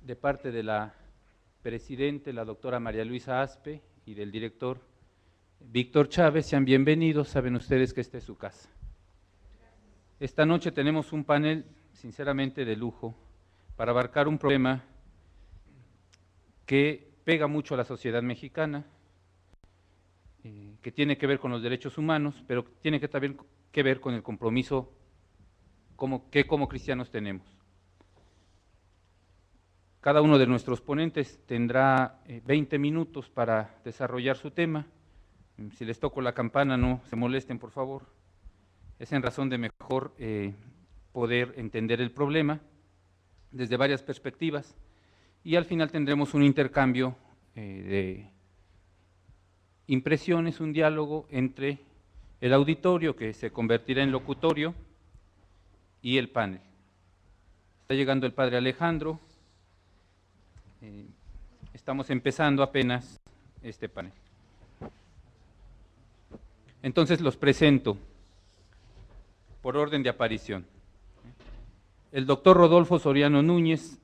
de parte de la presidente, la doctora María Luisa Aspe, y del director Víctor Chávez. Sean bienvenidos, saben ustedes que esta es su casa. Esta noche tenemos un panel sinceramente de lujo para abarcar un problema que pega mucho a la sociedad mexicana, que tiene que ver con los derechos humanos, pero tiene que también que ver con el compromiso que como cristianos tenemos. Cada uno de nuestros ponentes tendrá 20 minutos para desarrollar su tema. Si les toco la campana, no se molesten, por favor. Es en razón de mejor poder entender el problema desde varias perspectivas, y al final tendremos un intercambio de impresiones, un diálogo entre el auditorio, que se convertirá en locutorio, y el panel. Está llegando el padre Alejandro. Estamos empezando apenas este panel. Entonces los presento por orden de aparición. El doctor Rodolfo Soriano Núñez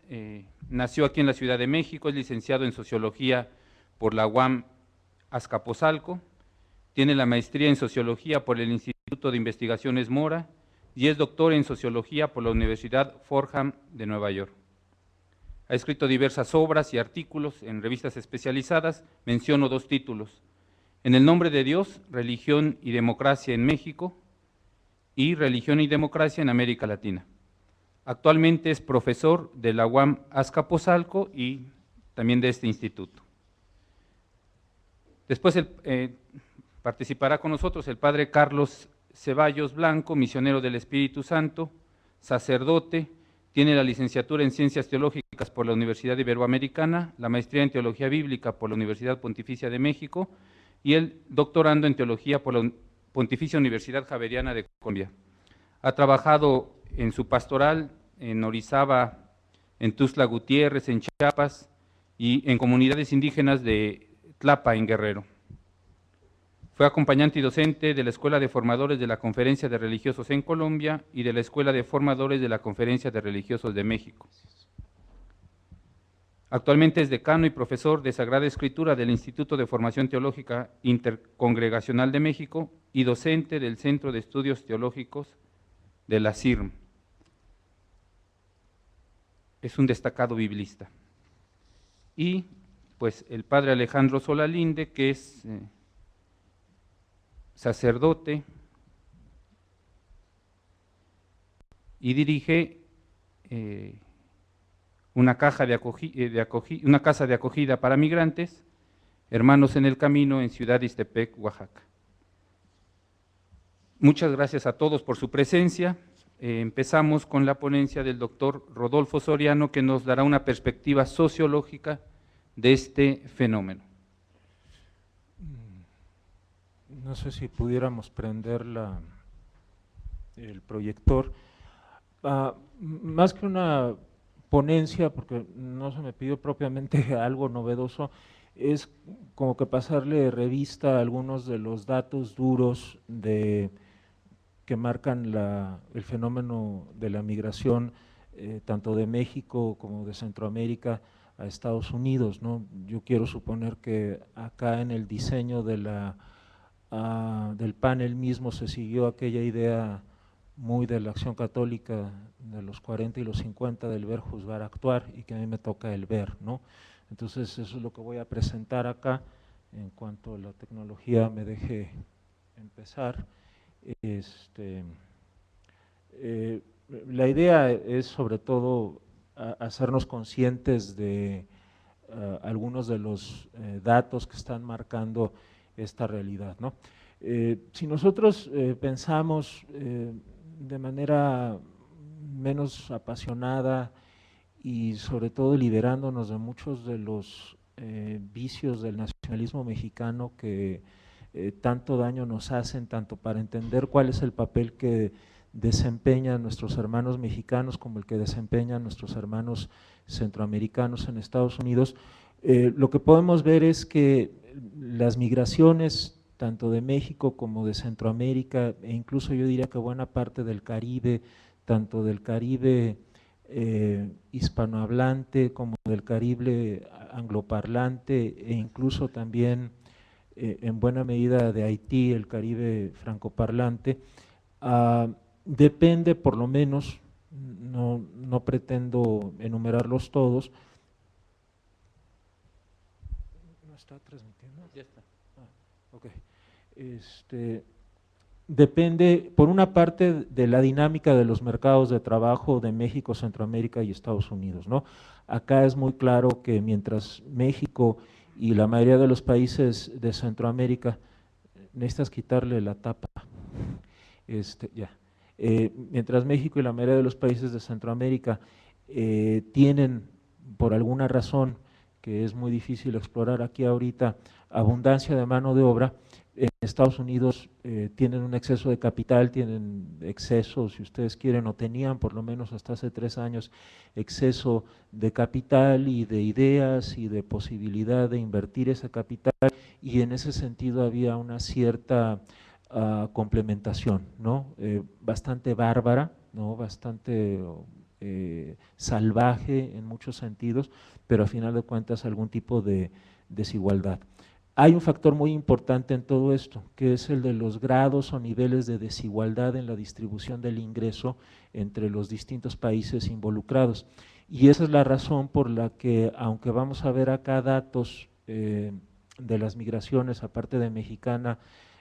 nació aquí en la Ciudad de México, es licenciado en Sociología por la UAM Azcapotzalco, tiene la maestría en Sociología por el Instituto de Investigaciones Mora y es doctor en Sociología por la Universidad Fordham de Nueva York. Ha escrito diversas obras y artículos en revistas especializadas. Menciono dos títulos: En el nombre de Dios, Religión y Democracia en México, y Religión y Democracia en América Latina. Actualmente es profesor de la UAM Azcapotzalco y también de este instituto. Después participará con nosotros el padre Carlos Ceballos Blanco, misionero del Espíritu Santo, sacerdote. Tiene la licenciatura en Ciencias Teológicas por la Universidad Iberoamericana, la maestría en Teología Bíblica por la Universidad Pontificia de México y el doctorando en Teología por la Pontificia Universidad Javeriana de Colombia. Ha trabajado en su pastoral en Orizaba, en Tuxtla Gutiérrez, en Chiapas y en comunidades indígenas de Tlapa, en Guerrero. Fue acompañante y docente de la Escuela de Formadores de la Conferencia de Religiosos en Colombia y de la Escuela de Formadores de la Conferencia de Religiosos de México. Actualmente es decano y profesor de Sagrada Escritura del Instituto de Formación Teológica Intercongregacional de México y docente del Centro de Estudios Teológicos de la CIRM. Es un destacado biblista. Y pues el padre Alejandro Solalinde, que es sacerdote y dirige una casa de acogida para migrantes, Hermanos en el Camino, en Ciudad Ixtepec, Oaxaca. Muchas gracias a todos por su presencia. Empezamos con la ponencia del doctor Rodolfo Soriano, que nos dará una perspectiva sociológica de este fenómeno. No sé si pudiéramos prender el proyector. Más que una ponencia, porque no se me pidió propiamente algo novedoso, es como que pasarle revista a algunos de los datos duros que marcan el fenómeno de la migración, tanto de México como de Centroamérica a Estados Unidos, ¿no? Yo quiero suponer que acá en el diseño del panel mismo se siguió aquella idea muy de la Acción Católica de los 40 y los 50 del ver, juzgar, actuar, y que a mí me toca el ver, ¿no? Entonces eso es lo que voy a presentar acá en cuanto la tecnología me deje empezar. La idea es sobre todo hacernos conscientes de algunos de los datos que están marcando esta realidad, ¿no? Si nosotros pensamos de manera menos apasionada y sobre todo liberándonos de muchos de los vicios del nacionalismo mexicano que tanto daño nos hacen, tanto para entender cuál es el papel que desempeñan nuestros hermanos mexicanos como el que desempeñan nuestros hermanos centroamericanos en Estados Unidos, lo que podemos ver es que las migraciones tanto de México como de Centroamérica, e incluso yo diría que buena parte del Caribe, tanto del Caribe hispanohablante como del Caribe angloparlante e incluso también en buena medida de Haití, el Caribe francoparlante, depende por lo menos, no pretendo enumerarlos todos. ¿No está transmitiendo? Ya está. Ok. Depende, por una parte, de la dinámica de los mercados de trabajo de México, Centroamérica y Estados Unidos, ¿no? Acá es muy claro que mientras México y la mayoría de los países de Centroamérica, necesitas quitarle la tapa, ya. Mientras México y la mayoría de los países de Centroamérica tienen, por alguna razón que es muy difícil explorar aquí ahorita, abundancia de mano de obra, en Estados Unidos tienen un exceso de capital, tienen exceso, si ustedes quieren, o tenían por lo menos hasta hace 3 años, exceso de capital y de ideas y de posibilidad de invertir ese capital, y en ese sentido había una cierta complementación, ¿no? Bastante bárbara, ¿no? Bastante salvaje en muchos sentidos, pero a final de cuentas algún tipo de desigualdad. Hay un factor muy importante en todo esto, que es el de los grados o niveles de desigualdad en la distribución del ingreso entre los distintos países involucrados. Y esa es la razón por la que, aunque vamos a ver acá datos de las migraciones, aparte de mexicana,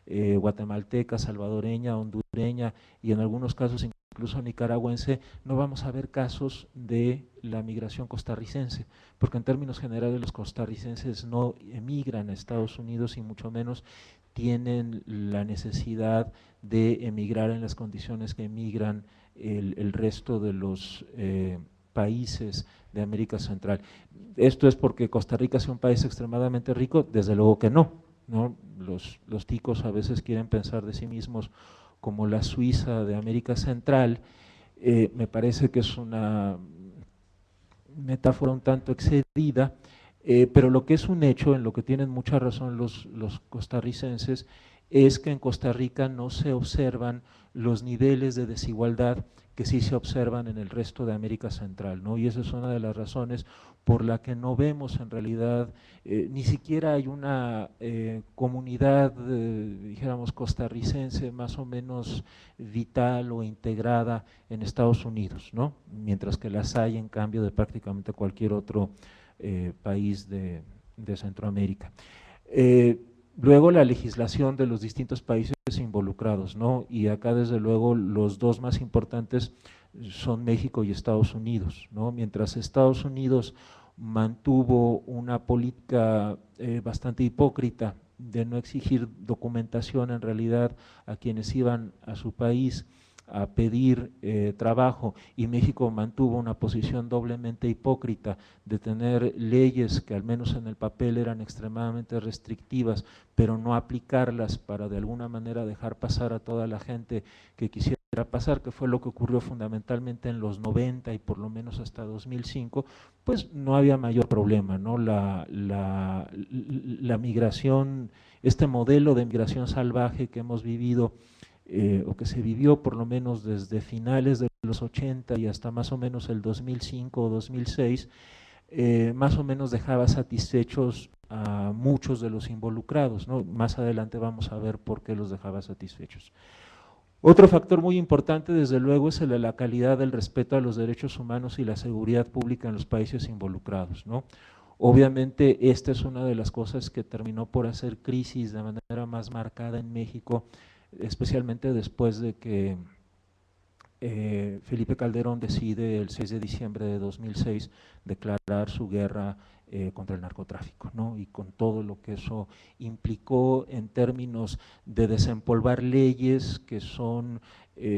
guatemalteca, salvadoreña, hondureña y en algunos casos incluso nicaragüense, no vamos a ver casos de la migración costarricense, porque en términos generales los costarricenses no emigran a Estados Unidos y mucho menos tienen la necesidad de emigrar en las condiciones que emigran el resto de los países de América Central. ¿Esto es porque Costa Rica sea un país extremadamente rico? Desde luego que no, ¿no? Los ticos a veces quieren pensar de sí mismos como la Suiza de América Central. Me parece que es una metáfora un tanto excedida, pero lo que es un hecho, en lo que tienen mucha razón los costarricenses, es que en Costa Rica no se observan los niveles de desigualdad que sí se observan en el resto de América Central, ¿no? Y esa es una de las razones por la que no vemos en realidad, ni siquiera hay una comunidad, dijéramos, costarricense más o menos vital o integrada en Estados Unidos, ¿no? Mientras que las hay en cambio de prácticamente cualquier otro país de Centroamérica. Luego la legislación de los distintos países involucrados, ¿no? Y acá desde luego los dos más importantes son México y Estados Unidos, ¿no? Mientras Estados Unidos mantuvo una política bastante hipócrita de no exigir documentación en realidad a quienes iban a su país a pedir trabajo, y México mantuvo una posición doblemente hipócrita de tener leyes que al menos en el papel eran extremadamente restrictivas, pero no aplicarlas para de alguna manera dejar pasar a toda la gente que quisiera pasar, que fue lo que ocurrió fundamentalmente en los 90 y por lo menos hasta 2005, pues no había mayor problema, ¿no? La migración, este modelo de migración salvaje que hemos vivido, o que se vivió por lo menos desde finales de los 80 y hasta más o menos el 2005 o 2006, más o menos dejaba satisfechos a muchos de los involucrados, ¿no? Más adelante vamos a ver por qué los dejaba satisfechos. Otro factor muy importante, desde luego, es el de la calidad del respeto a los derechos humanos y la seguridad pública en los países involucrados, ¿no? Obviamente, esta es una de las cosas que terminó por hacer crisis de manera más marcada en México, especialmente después de que Felipe Calderón decide el 6 de diciembre de 2006 declarar su guerra contra el narcotráfico, ¿no? Y con todo lo que eso implicó en términos de desempolvar leyes que son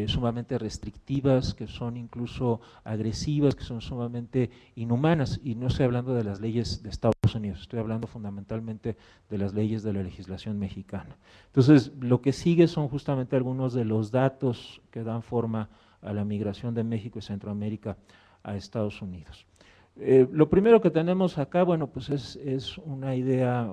sumamente restrictivas, que son incluso agresivas, que son sumamente inhumanas, y no estoy hablando de las leyes de Estados Unidos, estoy hablando fundamentalmente de las leyes de la legislación mexicana. Entonces, lo que sigue son justamente algunos de los datos que dan forma a la migración de México y Centroamérica a Estados Unidos. Lo primero que tenemos acá, bueno, pues es una idea,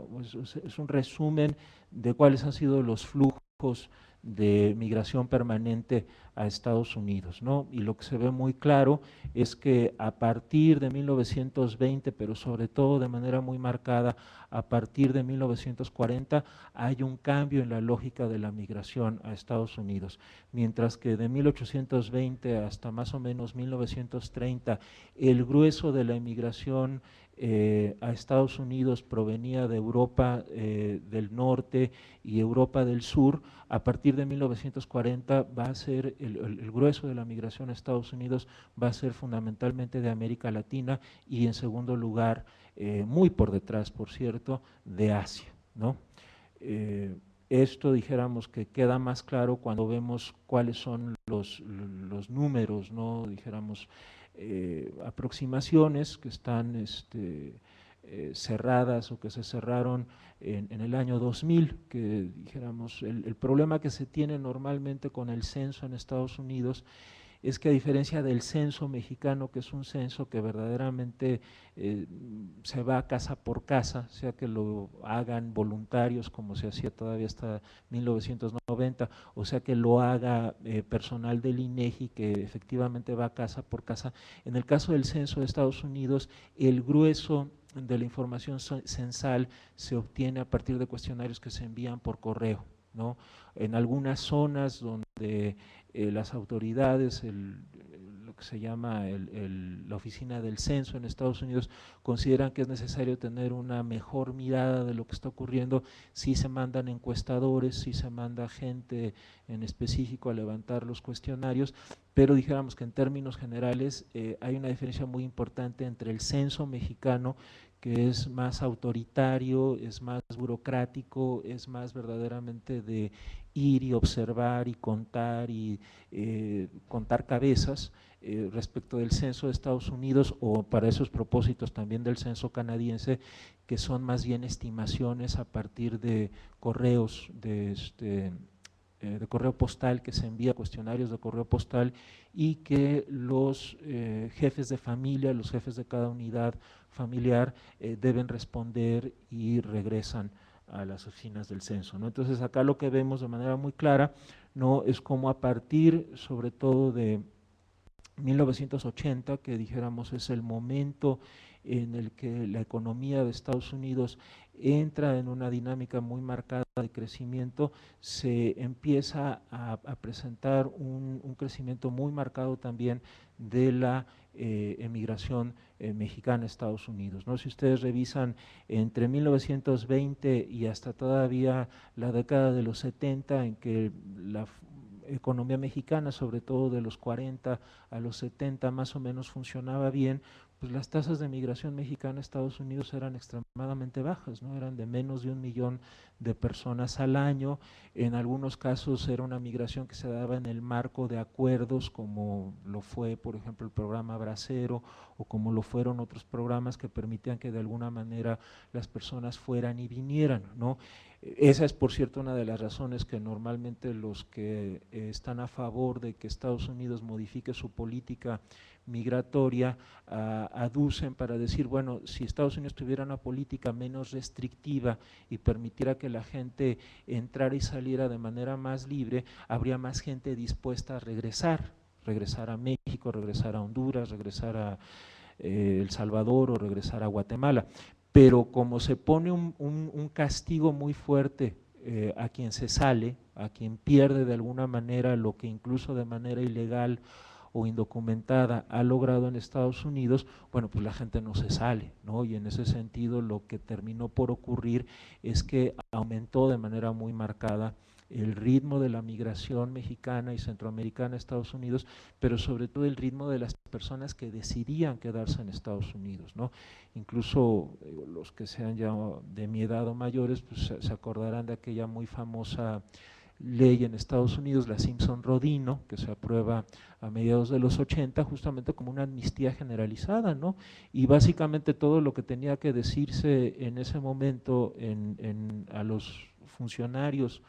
es un resumen de cuáles han sido los flujos de migración permanente a Estados Unidos, ¿no? Y lo que se ve muy claro es que a partir de 1920, pero sobre todo de manera muy marcada a partir de 1940, hay un cambio en la lógica de la migración a Estados Unidos, mientras que de 1820 hasta más o menos 1930, el grueso de la inmigración a Estados Unidos provenía de Europa del norte y Europa del sur. A partir de 1940 va a ser el grueso de la migración a Estados Unidos va a ser fundamentalmente de América Latina y en segundo lugar, muy por detrás, por cierto, de Asia, ¿no? Esto dijéramos que queda más claro cuando vemos cuáles son los números, ¿no? Dijéramos aproximaciones que están cerradas o que se cerraron en el año 2000, que dijéramos el problema que se tiene normalmente con el censo en Estados Unidos es que a diferencia del censo mexicano, que es un censo que verdaderamente se va casa por casa, sea que lo hagan voluntarios como se hacía todavía hasta 1990, o sea que lo haga personal del INEGI que efectivamente va casa por casa. En el caso del censo de Estados Unidos, el grueso de la información censal se obtiene a partir de cuestionarios que se envían por correo, ¿no? En algunas zonas donde las autoridades, lo que se llama la oficina del censo en Estados Unidos, consideran que es necesario tener una mejor mirada de lo que está ocurriendo, sí se mandan encuestadores, sí se manda gente en específico a levantar los cuestionarios, pero dijéramos que en términos generales hay una diferencia muy importante entre el censo mexicano, que es más autoritario, es más burocrático, es más verdaderamente de ir y observar y contar cabezas respecto del censo de Estados Unidos o para esos propósitos también del censo canadiense, que son más bien estimaciones a partir de correos de correo postal, que se envía cuestionarios de correo postal y que los jefes de familia, los jefes de cada unidad familiar deben responder y regresan a las oficinas del censo, ¿no? Entonces acá lo que vemos de manera muy clara, ¿no?, es como a partir sobre todo de 1980, que dijéramos es el momento en el que la economía de Estados Unidos entra en una dinámica muy marcada de crecimiento, se empieza a presentar un crecimiento muy marcado también de la emigración mexicana a Estados Unidos, ¿no? Si ustedes revisan entre 1920 y hasta todavía la década de los 70, en que la economía mexicana, sobre todo de los 40 a los 70 más o menos funcionaba bien, pues las tasas de migración mexicana a Estados Unidos eran extremadamente bajas, ¿no? Eran de menos de 1 millón de personas al año, en algunos casos era una migración que se daba en el marco de acuerdos como lo fue por ejemplo el programa Bracero o como lo fueron otros programas que permitían que de alguna manera las personas fueran y vinieran, ¿no? Esa es, por cierto, una de las razones que normalmente los que están a favor de que Estados Unidos modifique su política migratoria aducen para decir, bueno, si Estados Unidos tuviera una política menos restrictiva y permitiera que la gente entrara y saliera de manera más libre, habría más gente dispuesta a regresar a México, regresar a Honduras, regresar a El Salvador o regresar a Guatemala. Pero como se pone un castigo muy fuerte a quien se sale, a quien pierde de alguna manera lo que incluso de manera ilegal o indocumentada ha logrado en Estados Unidos, bueno, pues la gente no se sale, ¿no? Y en ese sentido lo que terminó por ocurrir es que aumentó de manera muy marcada el ritmo de la migración mexicana y centroamericana a Estados Unidos, pero sobre todo el ritmo de las personas que decidían quedarse en Estados Unidos, ¿no? Incluso los que sean ya de mi edad o mayores, pues se acordarán de aquella muy famosa ley en Estados Unidos, la Simpson-Rodino, que se aprueba a mediados de los 80, justamente como una amnistía generalizada, ¿no? Y básicamente todo lo que tenía que decirse en ese momento a los funcionarios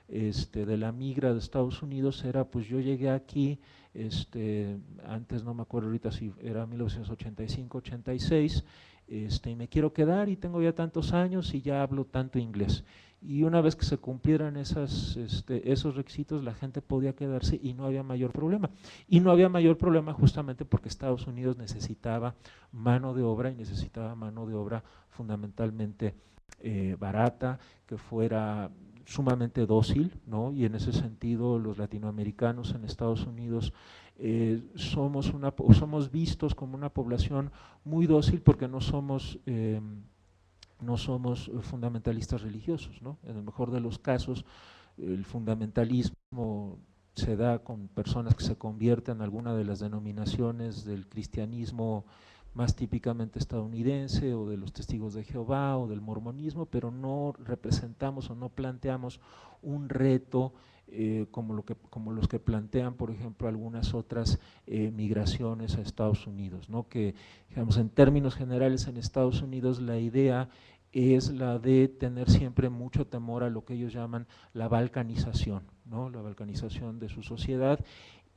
de la migra de Estados Unidos era, pues yo llegué aquí antes no me acuerdo ahorita si era 1985, 86, y me quiero quedar y tengo ya tantos años y ya hablo tanto inglés. Y una vez que se cumplieran esos requisitos, la gente podía quedarse y no había mayor problema. Y no había mayor problema justamente porque Estados Unidos necesitaba mano de obra y necesitaba mano de obra fundamentalmente barata, que fuera sumamente dócil, ¿no? Y en ese sentido los latinoamericanos en Estados Unidos somos vistos como una población muy dócil porque no somos fundamentalistas religiosos, ¿no? En el mejor de los casos, el fundamentalismo se da con personas que se convierten en alguna de las denominaciones del cristianismo más típicamente estadounidense, o de los testigos de Jehová, o del mormonismo, pero no representamos o no planteamos un reto como los que plantean, por ejemplo, algunas otras migraciones a Estados Unidos, ¿no? Que, digamos, en términos generales en Estados Unidos la idea es la de tener siempre mucho temor a lo que ellos llaman la balcanización, ¿no? La balcanización de su sociedad,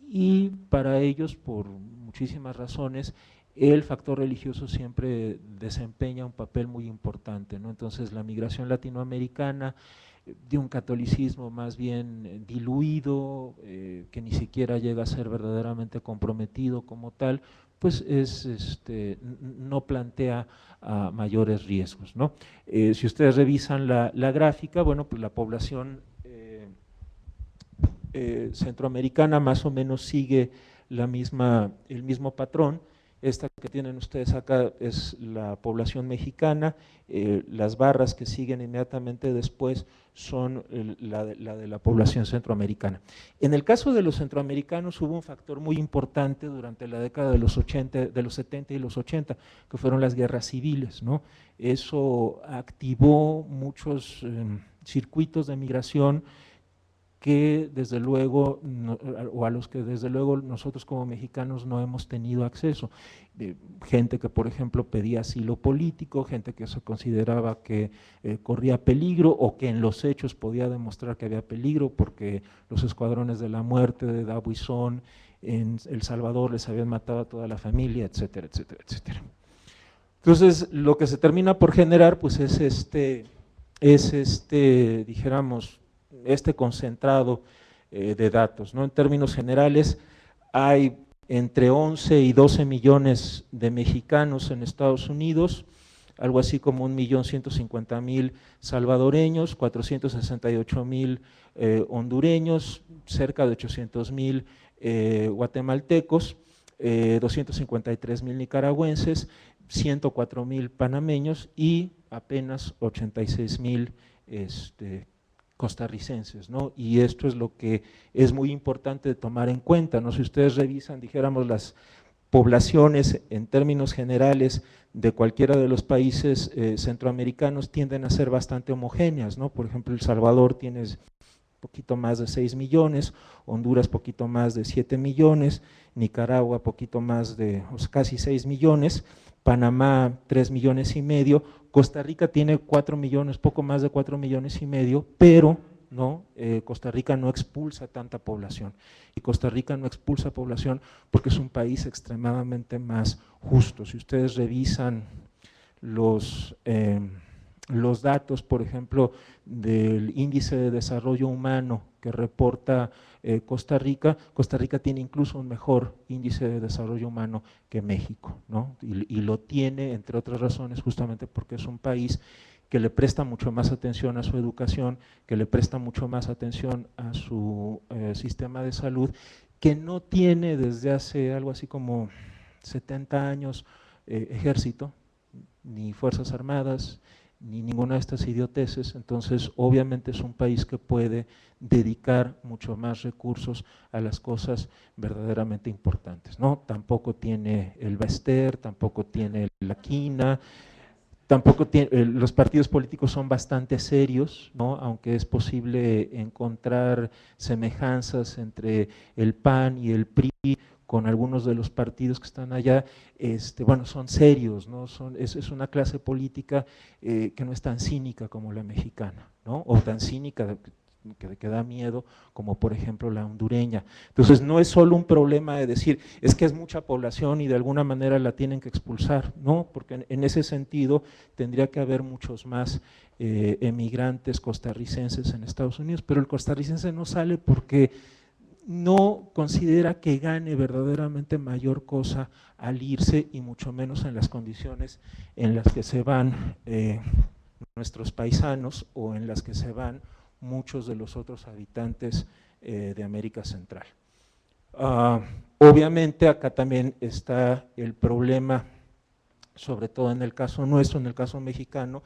y para ellos, por muchísimas razones, el factor religioso siempre desempeña un papel muy importante, ¿no? Entonces la migración latinoamericana de un catolicismo más bien diluido, que ni siquiera llega a ser verdaderamente comprometido como tal, pues no plantea mayores riesgos, ¿no? Si ustedes revisan la gráfica, bueno, pues la población centroamericana más o menos sigue el mismo patrón. Esta que tienen ustedes acá es la población mexicana, las barras que siguen inmediatamente después son la de la población centroamericana. En el caso de los centroamericanos hubo un factor muy importante durante la década de los 70 y los 80, que fueron las guerras civiles, ¿no? Eso activó muchos circuitos de migración que desde luego, o a los que desde luego nosotros como mexicanos no hemos tenido acceso. Gente que, por ejemplo, pedía asilo político, gente que se consideraba que corría peligro, o que en los hechos podía demostrar que había peligro, porque los escuadrones de la muerte de Dabuizón en El Salvador les habían matado a toda la familia, etcétera, etcétera, etcétera. Entonces, lo que se termina por generar, pues dijéramos, este concentrado de datos, ¿no? En términos generales, hay entre 11 y 12 millones de mexicanos en Estados Unidos, algo así como 1.150.000 salvadoreños, 468.000 hondureños, cerca de 800.000 guatemaltecos, 253.000 nicaragüenses, 104.000 panameños y apenas 86.000 costarricenses, ¿no? Y esto es lo que es muy importante de tomar en cuenta, ¿no? Si ustedes revisan, dijéramos, las poblaciones en términos generales de cualquiera de los países centroamericanos tienden a ser bastante homogéneas, ¿no? Por ejemplo, El Salvador tiene poquito más de 6 millones, Honduras poquito más de 7 millones, Nicaragua poquito más de casi 6 millones, Panamá 3 millones y medio, Costa Rica tiene 4 millones, poco más de 4 millones y medio, pero ¿no? Costa Rica no expulsa tanta población, y Costa Rica no expulsa población porque es un país extremadamente más justo. Si ustedes revisan los datos, por ejemplo, del índice de desarrollo humano que reporta Costa Rica tiene incluso un mejor índice de desarrollo humano que México, ¿no? Y lo tiene, entre otras razones, justamente porque es un país que le presta mucho más atención a su educación, que le presta mucho más atención a su sistema de salud, que no tiene desde hace algo así como 70 años ejército, ni fuerzas armadas, ni ninguna de estas idioteces. Entonces obviamente es un país que puede dedicar mucho más recursos a las cosas verdaderamente importantes, ¿no? Tampoco tiene el Baester, tampoco tiene la quina, tampoco tiene, los partidos políticos son bastante serios, ¿no? Aunque es posible encontrar semejanzas entre el PAN y el PRI con algunos de los partidos que están allá, bueno, son serios, ¿no? Es una clase política que no es tan cínica como la mexicana, ¿no? O tan cínica, que da miedo, como por ejemplo la hondureña. Entonces no es solo un problema de decir, es que es mucha población y de alguna manera la tienen que expulsar, no, porque en ese sentido tendría que haber muchos más emigrantes costarricenses en Estados Unidos, pero el costarricense no sale porque no considera que gane verdaderamente mayor cosa al irse y mucho menos en las condiciones en las que se van nuestros paisanos o en las que se van muchos de los otros habitantes de América Central. Obviamente acá también está el problema, sobre todo en el caso nuestro, en el caso mexicano,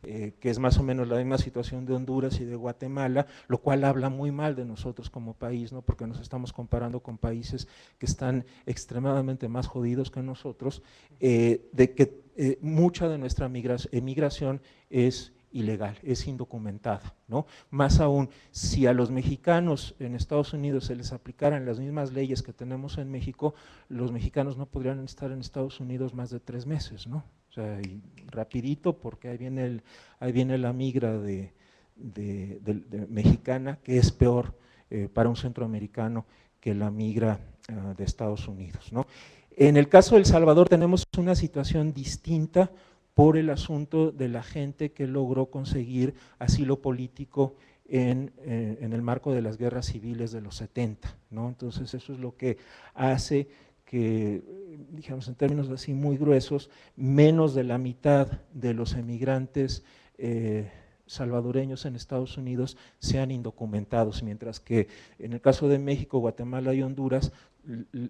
que es más o menos la misma situación de Honduras y de Guatemala, lo cual habla muy mal de nosotros como país, ¿no? Porque nos estamos comparando con países que están extremadamente más jodidos que nosotros, de que mucha de nuestra emigración es ilegal, es indocumentada, ¿no? Más aún, si a los mexicanos en Estados Unidos se les aplicaran las mismas leyes que tenemos en México, los mexicanos no podrían estar en Estados Unidos más de 3 meses, ¿no? O sea, y rapidito, porque ahí viene la migra de mexicana, que es peor para un centroamericano que la migra de Estados Unidos, ¿no? En el caso de El Salvador tenemos una situación distinta por el asunto de la gente que logró conseguir asilo político en el marco de las guerras civiles de los 70, ¿no? Entonces eso es lo que hace que, digamos en términos así muy gruesos, menos de la mitad de los emigrantes salvadoreños en Estados Unidos sean indocumentados, mientras que en el caso de México, Guatemala y Honduras,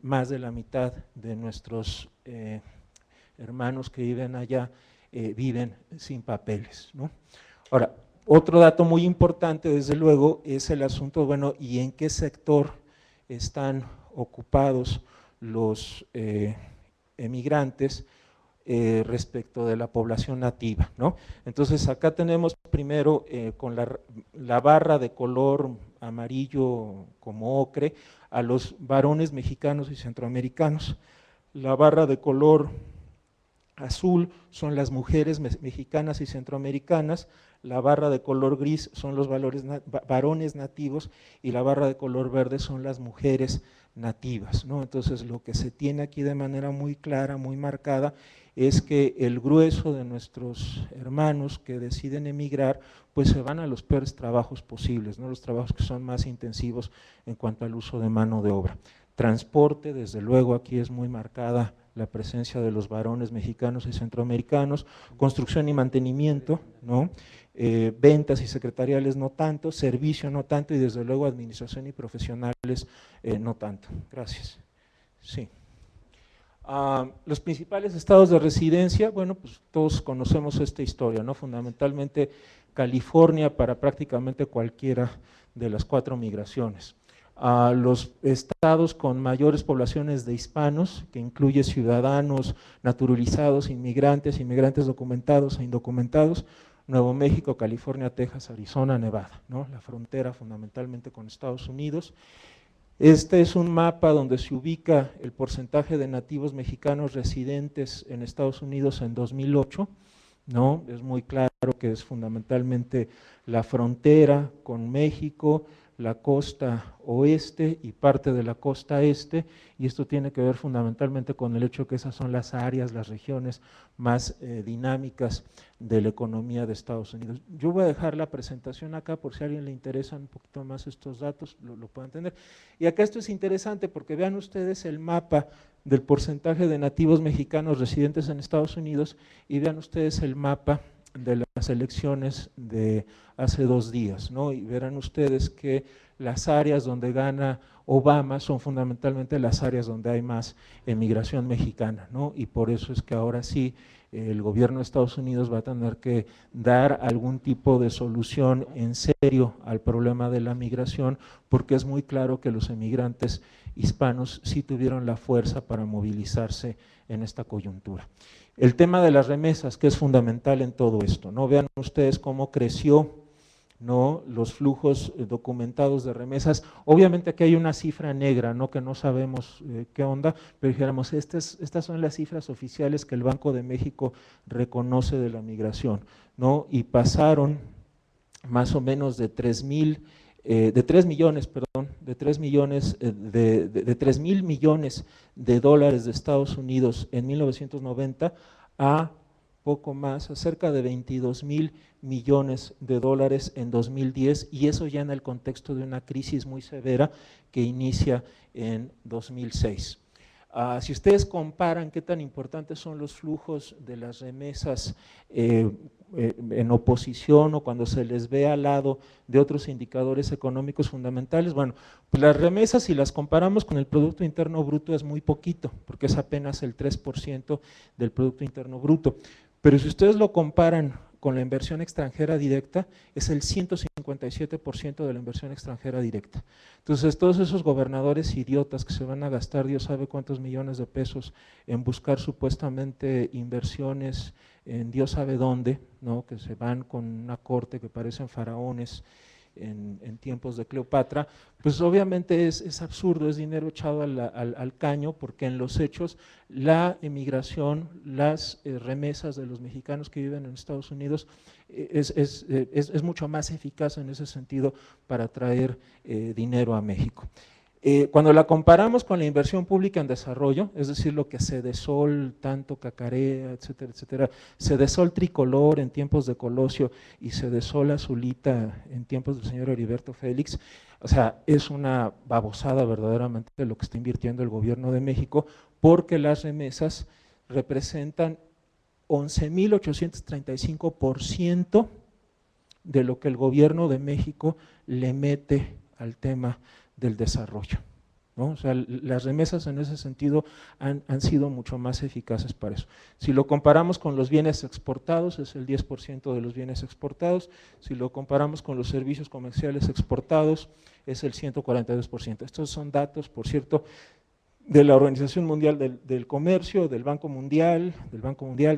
más de la mitad de nuestros hermanos que viven allá viven sin papeles, ¿no? Ahora, otro dato muy importante, desde luego, es el asunto, bueno, ¿y en qué sector están ocupados los emigrantes respecto de la población nativa, ¿no? Entonces acá tenemos primero con la barra de color amarillo como ocre a los varones mexicanos y centroamericanos, la barra de color azul son las mujeres mexicanas y centroamericanas, la barra de color gris son los varones nativos y la barra de color verde son las mujeres nativas, ¿no? Entonces lo que se tiene aquí de manera muy clara, muy marcada, es que el grueso de nuestros hermanos que deciden emigrar, pues se van a los peores trabajos posibles, ¿no? Los trabajos que son más intensivos en cuanto al uso de mano de obra. Transporte, desde luego aquí es muy marcada la presencia de los varones mexicanos y centroamericanos, construcción y mantenimiento, ¿no? Ventas y secretariales no tanto, servicio no tanto y desde luego administración y profesionales no tanto. Gracias. Sí. Los principales estados de residencia, bueno, pues todos conocemos esta historia, ¿no? Fundamentalmente California para prácticamente cualquiera de las 4 migraciones. Los estados con mayores poblaciones de hispanos, que incluye ciudadanos naturalizados, inmigrantes documentados e indocumentados, Nuevo México, California, Texas, Arizona, Nevada, ¿no? La frontera fundamentalmente con Estados Unidos. Este es un mapa donde se ubica el porcentaje de nativos mexicanos residentes en Estados Unidos en 2008, ¿no? Es muy claro que es fundamentalmente la frontera con México, la costa oeste y parte de la costa este, y esto tiene que ver fundamentalmente con el hecho que esas son las áreas, las regiones más dinámicas de la economía de Estados Unidos. Yo voy a dejar la presentación acá por si a alguien le interesan un poquito más estos datos, lo puedan entender. Y acá esto es interesante porque vean ustedes el mapa del porcentaje de nativos mexicanos residentes en Estados Unidos y vean ustedes el mapa de las elecciones de hace 2 días, ¿no? Y verán ustedes que las áreas donde gana Obama son fundamentalmente las áreas donde hay más emigración mexicana, ¿no? Y por eso es que ahora sí el gobierno de Estados Unidos va a tener que dar algún tipo de solución en serio al problema de la migración, porque es muy claro que los emigrantes hispanos sí tuvieron la fuerza para movilizarse en esta coyuntura. El tema de las remesas, que es fundamental en todo esto, ¿no? Vean ustedes cómo creció, ¿no? Los flujos documentados de remesas. Obviamente aquí hay una cifra negra, ¿no? Que no sabemos qué onda, pero dijéramos, estas son las cifras oficiales que el Banco de México reconoce de la migración, ¿no? Y pasaron más o menos de 3,000 de 3 millones, perdón, de 3 millones, de 3,000 millones de dólares de Estados Unidos en 1990 a poco más, a cerca de 22,000 millones de dólares en 2010, y eso ya en el contexto de una crisis muy severa que inicia en 2006. Si ustedes comparan qué tan importantes son los flujos de las remesas en oposición o cuando se les ve al lado de otros indicadores económicos fundamentales, bueno, pues las remesas, si las comparamos con el Producto Interno Bruto, es muy poquito, porque es apenas el 3% del Producto Interno Bruto. Pero si ustedes lo comparan con la inversión extranjera directa, es el 157% de la inversión extranjera directa. Entonces, todos esos gobernadores idiotas que se van a gastar Dios sabe cuántos millones de pesos en buscar supuestamente inversiones en Dios sabe dónde, ¿no? Que se van con una corte que parecen faraones en tiempos de Cleopatra, pues obviamente es absurdo, es dinero echado al caño, porque en los hechos la emigración, las remesas de los mexicanos que viven en Estados Unidos es mucho más eficaz en ese sentido para traer dinero a México. Cuando la comparamos con la inversión pública en desarrollo, es decir, lo que Cedesol tanto cacarea, etcétera, etcétera, Cedesol tricolor en tiempos de Colosio y Cedesol azulita en tiempos del señor Heriberto Félix, o sea, es una babosada verdaderamente lo que está invirtiendo el gobierno de México, porque las remesas representan 11,835% de lo que el gobierno de México le mete al tema del desarrollo, ¿no? O sea, las remesas en ese sentido han sido mucho más eficaces para eso. Si lo comparamos con los bienes exportados, es el 10% de los bienes exportados. Si lo comparamos con los servicios comerciales exportados, es el 142%. Estos son datos, por cierto, de la Organización Mundial del Comercio, del Banco Mundial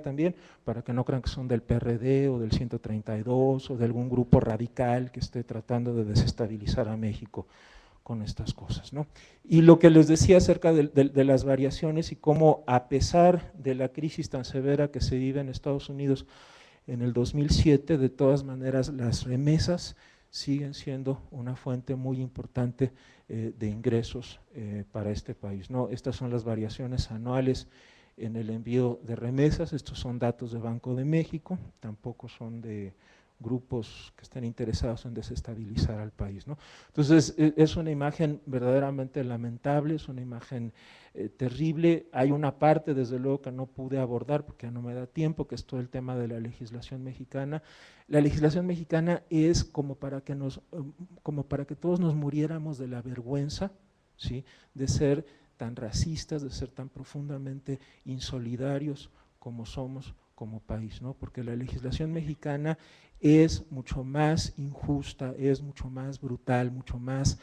también, para que no crean que son del PRD o del 132 o de algún grupo radical que esté tratando de desestabilizar a México con estas cosas, ¿no? Y lo que les decía acerca de las variaciones y cómo, a pesar de la crisis tan severa que se vive en Estados Unidos en el 2007, de todas maneras las remesas siguen siendo una fuente muy importante de ingresos para este país, ¿no? Estas son las variaciones anuales en el envío de remesas, estos son datos de Banco de México, tampoco son de grupos que estén interesados en desestabilizar al país, ¿no? Entonces, es una imagen verdaderamente lamentable, es una imagen terrible. Hay una parte, desde luego, que no pude abordar porque ya no me da tiempo, que es todo el tema de la legislación mexicana. La legislación mexicana es como para que todos nos muriéramos de la vergüenza, ¿sí?, de ser tan racistas, de ser tan profundamente insolidarios como somos como país, ¿no? Porque la legislación mexicana es mucho más injusta, es mucho más brutal, mucho más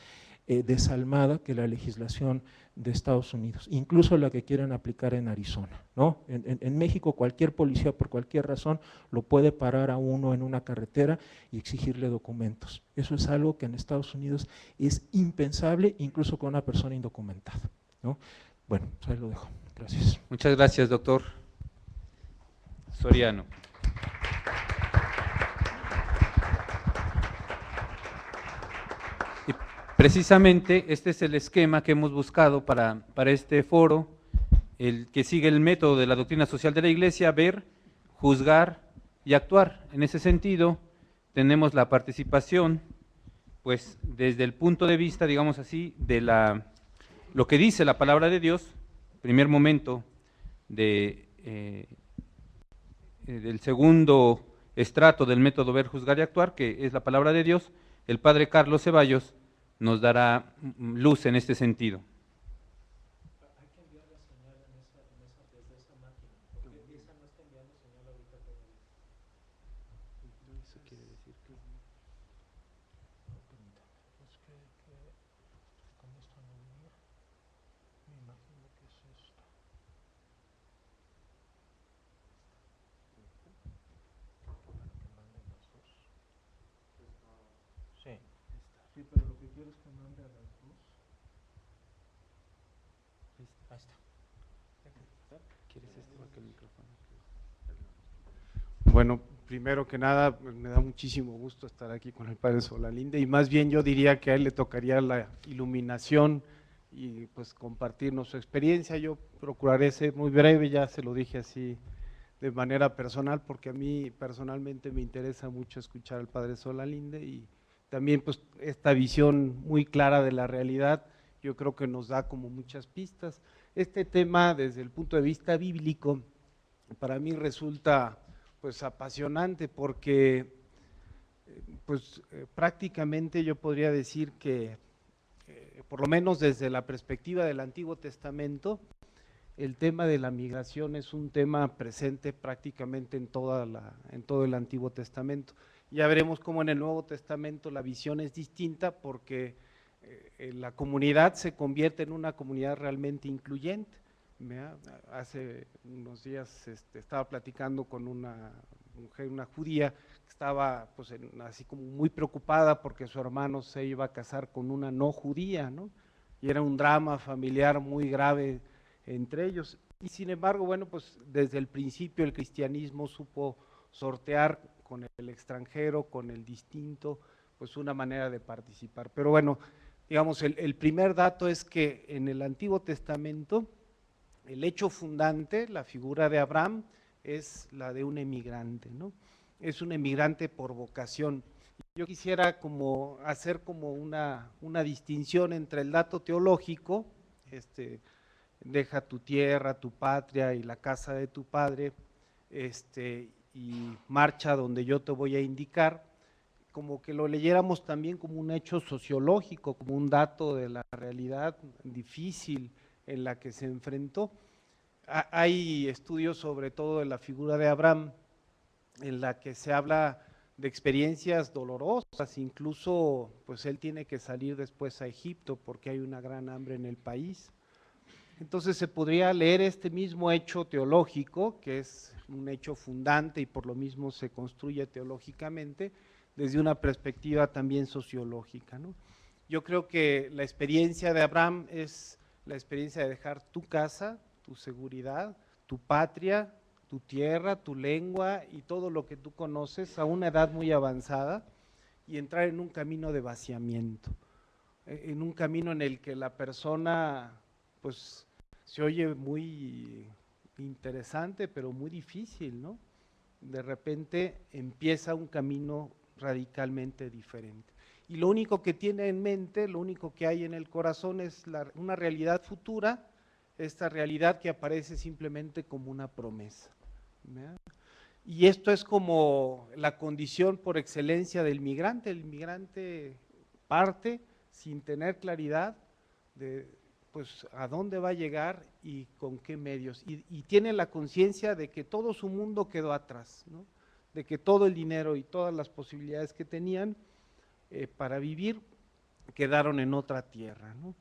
desalmada que la legislación de Estados Unidos, incluso la que quieren aplicar en Arizona, ¿no? En México cualquier policía por cualquier razón lo puede parar a uno en una carretera y exigirle documentos. Eso es algo que en Estados Unidos es impensable, incluso con una persona indocumentada, ¿no? Bueno, pues ahí lo dejo. Gracias. Muchas gracias, doctor Soriano. Y precisamente este es el esquema que hemos buscado para este foro, el que sigue el método de la doctrina social de la Iglesia: ver, juzgar y actuar. En ese sentido, tenemos la participación, pues desde el punto de vista, digamos así, de lo que dice la palabra de Dios, primer momento del segundo estrato del método ver, juzgar y actuar, que es la palabra de Dios. El padre Carlos Ceballos nos dará luz en este sentido. Hay que enviar la señal desde esa máquina, porque esa no está enviando señal ahorita todavía. Eso quiere decir que… No, permítame, es que como esta no venía, me imagino que es esta. Para que manden las dos. Sí. Sí, pero lo que quiero es que mande a las dos. Ahí está. ¿Quieres este o aquel micrófono? Bueno, primero que nada, pues, me da muchísimo gusto estar aquí con el padre Solalinde, y más bien yo diría que a él le tocaría la iluminación y pues compartirnos su experiencia. Yo procuraré ser muy breve, ya se lo dije así de manera personal, porque a mí personalmente me interesa mucho escuchar al padre Solalinde, y también pues esta visión muy clara de la realidad, yo creo que nos da como muchas pistas. Este tema desde el punto de vista bíblico para mí resulta pues apasionante, porque pues prácticamente yo podría decir que por lo menos desde la perspectiva del Antiguo Testamento, el tema de la migración es un tema presente prácticamente en todo el Antiguo Testamento. Ya veremos cómo en el Nuevo Testamento la visión es distinta, porque la comunidad se convierte en una comunidad realmente incluyente. Hace unos días estaba platicando con una mujer, una judía, que estaba pues así como muy preocupada porque su hermano se iba a casar con una no judía, ¿no? Y era un drama familiar muy grave entre ellos. Y sin embargo, bueno, pues desde el principio el cristianismo supo sortear con el extranjero, con el distinto, pues una manera de participar. Pero bueno, digamos, el primer dato es que en el Antiguo Testamento el hecho fundante, la figura de Abraham, es la de un emigrante, ¿no? Es un emigrante por vocación. Yo quisiera como hacer como una distinción entre el dato teológico, deja tu tierra, tu patria y la casa de tu padre, y marcha donde yo te voy a indicar, como que lo leyéramos también como un hecho sociológico, como un dato de la realidad difícil en la que se enfrentó. Hay estudios sobre todo de la figura de Abraham, en la que se habla de experiencias dolorosas, incluso pues él tiene que salir después a Egipto porque hay una gran hambre en el país. Entonces se podría leer este mismo hecho teológico, que es un hecho fundante y por lo mismo se construye teológicamente, desde una perspectiva también sociológica, ¿no? Yo creo que la experiencia de Abraham es la experiencia de dejar tu casa, tu seguridad, tu patria, tu tierra, tu lengua y todo lo que tú conoces a una edad muy avanzada, y entrar en un camino de vaciamiento, en un camino en el que la persona pues se oye muy interesante, pero muy difícil, ¿no? De repente empieza un camino radicalmente diferente. Y lo único que tiene en mente, lo único que hay en el corazón es una realidad futura, esta realidad que aparece simplemente como una promesa, ¿verdad? Y esto es como la condición por excelencia del migrante. El migrante parte sin tener claridad de pues a dónde va a llegar y con qué medios, y tiene la conciencia de que todo su mundo quedó atrás, ¿no? De que todo el dinero y todas las posibilidades que tenían para vivir quedaron en otra tierra, ¿no?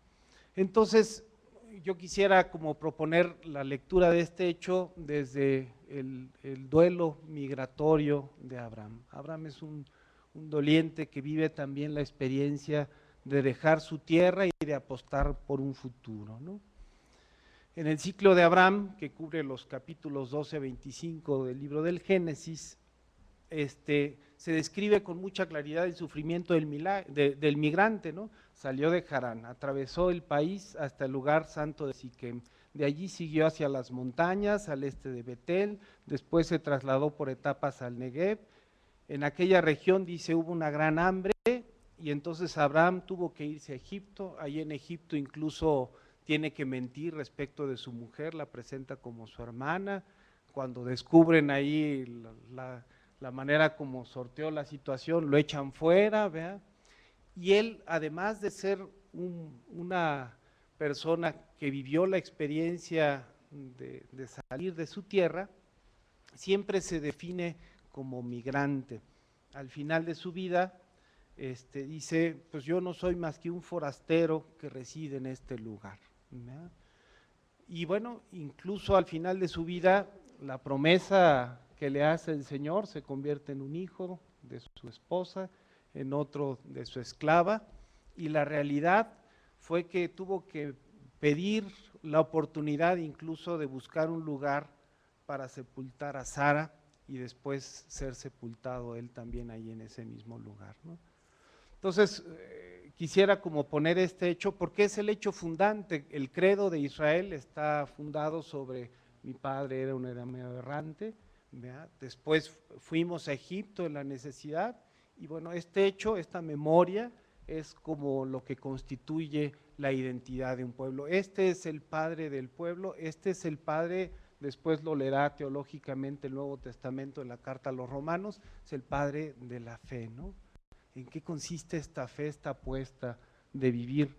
Entonces yo quisiera como proponer la lectura de este hecho desde el duelo migratorio de Abraham. Abraham es un doliente que vive también la experiencia de dejar su tierra y de apostar por un futuro, ¿no? En el ciclo de Abraham, que cubre los capítulos 12 a 25 del libro del Génesis, se describe con mucha claridad el sufrimiento del migrante, ¿no? Salió de Harán, atravesó el país hasta el lugar santo de Siquem, de allí siguió hacia las montañas, al este de Betel, después se trasladó por etapas al Negev. En aquella región, dice, hubo una gran hambre, y entonces Abraham tuvo que irse a Egipto. Allí en Egipto incluso tiene que mentir respecto de su mujer, la presenta como su hermana. Cuando descubren ahí la manera como sorteó la situación, lo echan fuera, ¿verdad? Y él, además de ser una persona que vivió la experiencia de salir de su tierra, siempre se define como migrante. Al final de su vida, dice, pues yo no soy más que un forastero que reside en este lugar, ¿verdad? Y bueno, incluso al final de su vida, la promesa que le hace el Señor se convierte en un hijo de su esposa, en otro de su esclava, y la realidad fue que tuvo que pedir la oportunidad incluso de buscar un lugar para sepultar a Sara, y después ser sepultado él también ahí en ese mismo lugar, ¿no? Entonces, quisiera como poner este hecho, porque es el hecho fundante. El credo de Israel está fundado sobre mi padre era un arameo errante, ¿verdad? Después fuimos a Egipto en la necesidad, y bueno, este hecho, esta memoria, es como lo que constituye la identidad de un pueblo. Este es el padre del pueblo, este es el padre, después lo leerá teológicamente el Nuevo Testamento en la carta a los Romanos, es el padre de la fe, ¿no? ¿En qué consiste esta fe, esta apuesta de vivir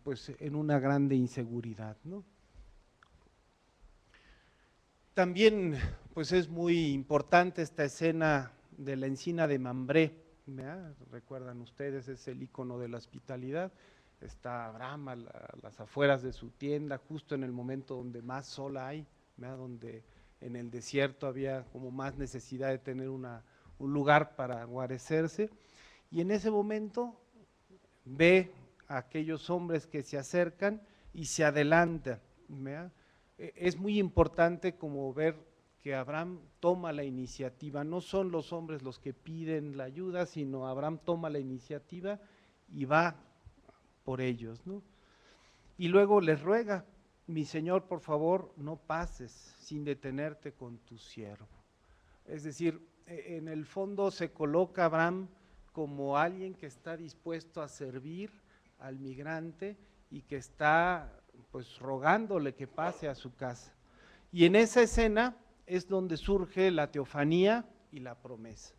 pues, en una grande inseguridad, ¿no? También pues es muy importante esta escena de la encina de Mambré, ¿verdad? Recuerdan ustedes, es el icono de la hospitalidad. Está Abraham a las afueras de su tienda, justo en el momento donde más sol hay, ¿verdad? Donde en el desierto había como más necesidad de tener un lugar para guarecerse, y en ese momento ve a aquellos hombres que se acercan y se adelantan, ¿verdad? Es muy importante como ver que Abraham toma la iniciativa, no son los hombres los que piden la ayuda, sino Abraham toma la iniciativa y va por ellos, ¿no? Y luego les ruega, mi señor, por favor, no pases sin detenerte con tu siervo. Es decir, en el fondo se coloca Abraham como alguien que está dispuesto a servir al migrante y que está pues rogándole que pase a su casa. Y en esa escena es donde surge la teofanía y la promesa.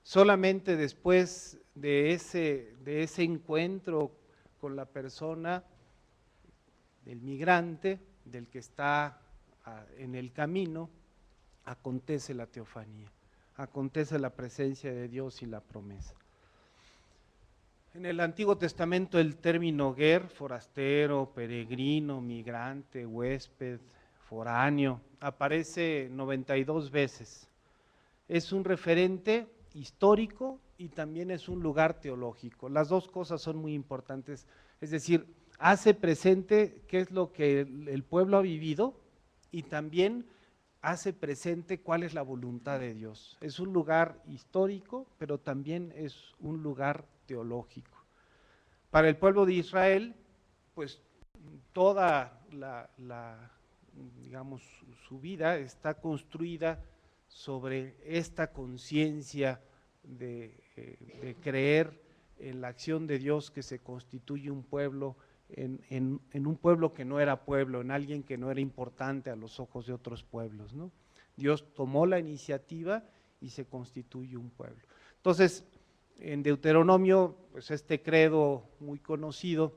Solamente después de ese encuentro con la persona, del migrante, del que está en el camino, acontece la teofanía, acontece la presencia de Dios y la promesa. En el Antiguo Testamento el término ger, forastero, peregrino, migrante, huésped, foráneo, aparece 92 veces. Es un referente histórico y también es un lugar teológico. Las dos cosas son muy importantes, es decir, hace presente qué es lo que el pueblo ha vivido y también hace presente cuál es la voluntad de Dios. Es un lugar histórico, pero también es un lugar teológico. Para el pueblo de Israel, pues toda digamos, su vida está construida sobre esta conciencia de creer en la acción de Dios, que se constituye un pueblo, en un pueblo que no era pueblo, en alguien que no era importante a los ojos de otros pueblos, ¿no? Dios tomó la iniciativa y se constituye un pueblo. Entonces, en Deuteronomio, pues este credo muy conocido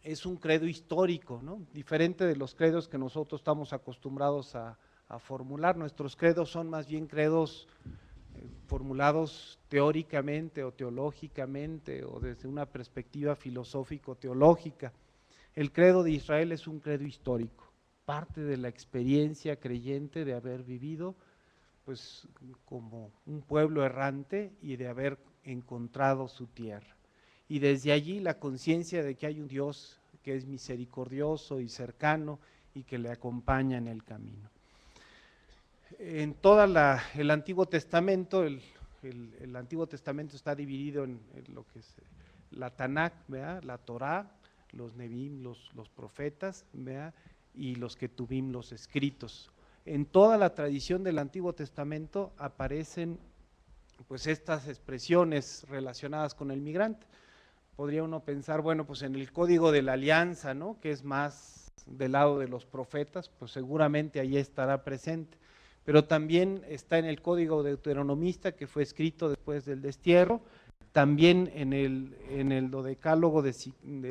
es un credo histórico, ¿no? Diferente de los credos que nosotros estamos acostumbrados a formular. Nuestros credos son más bien credos formulados teóricamente o teológicamente o desde una perspectiva filosófico-teológica. El credo de Israel es un credo histórico, parte de la experiencia creyente de haber vivido pues como un pueblo errante y de haber encontrado su tierra. Y desde allí la conciencia de que hay un Dios que es misericordioso y cercano y que le acompaña en el camino. En todo el Antiguo Testamento, el Antiguo Testamento está dividido en lo que es la Tanakh, ¿verdad? La Torá, los Nebim, los profetas, ¿verdad? Y los Ketubim, los escritos. En toda la tradición del Antiguo Testamento aparecen pues estas expresiones relacionadas con el migrante. Podría uno pensar, bueno, pues en el Código de la Alianza, ¿no? Que es más del lado de los profetas, pues seguramente ahí estará presente. Pero también está en el Código Deuteronomista, que fue escrito después del destierro, también en el Dodecálogo de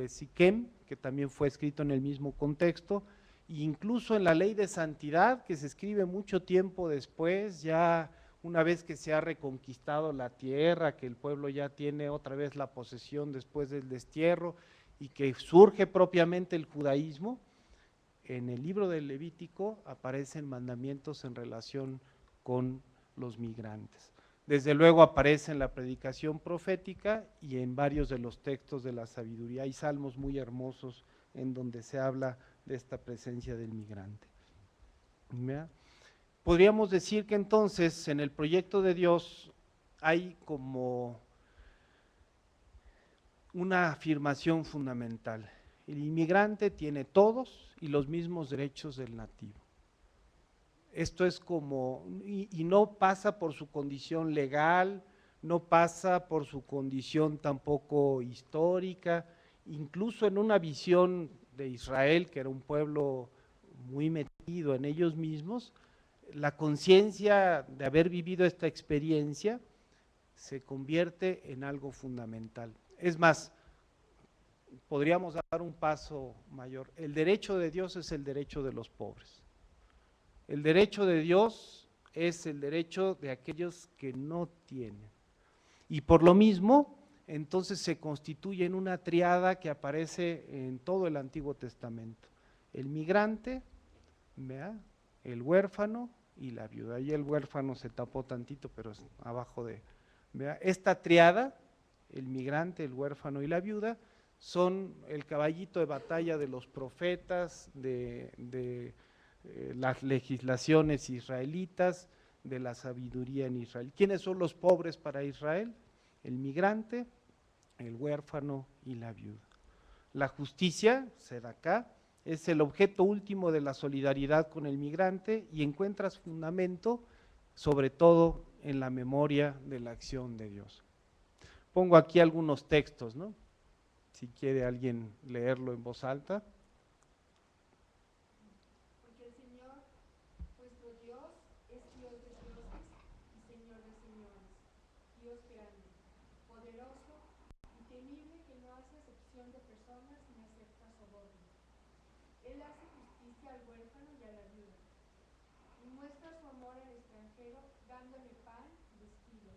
Siquem, que también fue escrito en el mismo contexto, e incluso en la Ley de Santidad, que se escribe mucho tiempo después, ya una vez que se ha reconquistado la tierra, que el pueblo ya tiene otra vez la posesión después del destierro, y que surge propiamente el judaísmo. En el libro del Levítico aparecen mandamientos en relación con los migrantes. Desde luego aparece en la predicación profética y en varios de los textos de la sabiduría. Hay salmos muy hermosos en donde se habla de esta presencia del migrante. Podríamos decir que entonces en el proyecto de Dios hay como una afirmación fundamental. El inmigrante tiene todos y los mismos derechos del nativo. Esto es como, y no pasa por su condición legal, no pasa por su condición tampoco histórica, incluso en una visión de Israel, que era un pueblo muy metido en ellos mismos, la conciencia de haber vivido esta experiencia se convierte en algo fundamental. Es más, podríamos dar un paso mayor. El derecho de Dios es el derecho de los pobres. El derecho de Dios es el derecho de aquellos que no tienen. Y por lo mismo, entonces se constituye en una triada que aparece en todo el Antiguo Testamento. El migrante, ¿verdad?, el huérfano y la viuda. Ahí el huérfano se tapó tantito, pero es abajo de… ¿verdad? Esta triada, el migrante, el huérfano y la viuda, son el caballito de batalla de los profetas, de las legislaciones israelitas, de la sabiduría en Israel. ¿Quiénes son los pobres para Israel? El migrante, el huérfano y la viuda. La justicia, Sedaká, es el objeto último de la solidaridad con el migrante y encuentras fundamento sobre todo en la memoria de la acción de Dios. Pongo aquí algunos textos, ¿no? Si quiere alguien leerlo en voz alta. Porque el Señor, vuestro Dios, es Dios de dioses y Señor de señores, Dios grande, poderoso y temible, que no hace acepción de personas ni acepta soborno. Él hace justicia al huérfano y a la viuda, y muestra su amor al extranjero, dándole pan y vestido.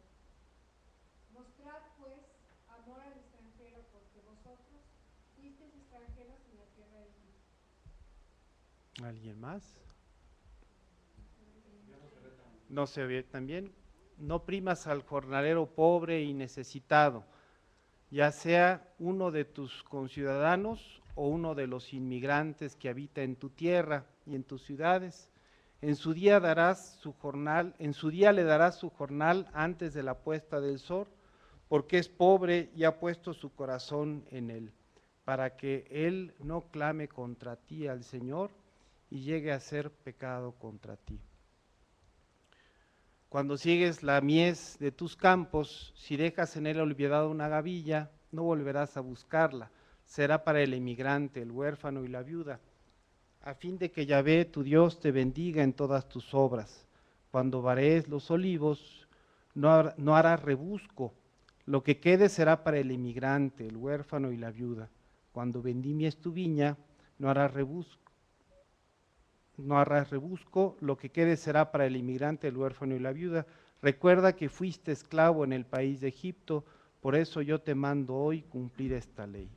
Mostrad, pues, amor al extranjero, porque vosotros fuisteis extranjeros en la tierra de Egipto. ¿Alguien más? No se ve también. No primas al jornalero pobre y necesitado, ya sea uno de tus conciudadanos o uno de los inmigrantes que habita en tu tierra y en tus ciudades. En su día darás su jornal, en su día le darás su jornal antes de la puesta del sol, porque es pobre y ha puesto su corazón en él, para que él no clame contra ti al Señor y llegue a ser pecado contra ti. Cuando sigues la mies de tus campos, si dejas en él olvidada una gavilla, no volverás a buscarla, será para el emigrante, el huérfano y la viuda, a fin de que Yahvé tu Dios te bendiga en todas tus obras. Cuando varees los olivos, no harás rebusco, lo que quede será para el emigrante, el huérfano y la viuda. Cuando vendimies tu viña, no harás rebusco, lo que quede será para el inmigrante, el huérfano y la viuda. Recuerda que fuiste esclavo en el país de Egipto, por eso yo te mando hoy cumplir esta ley.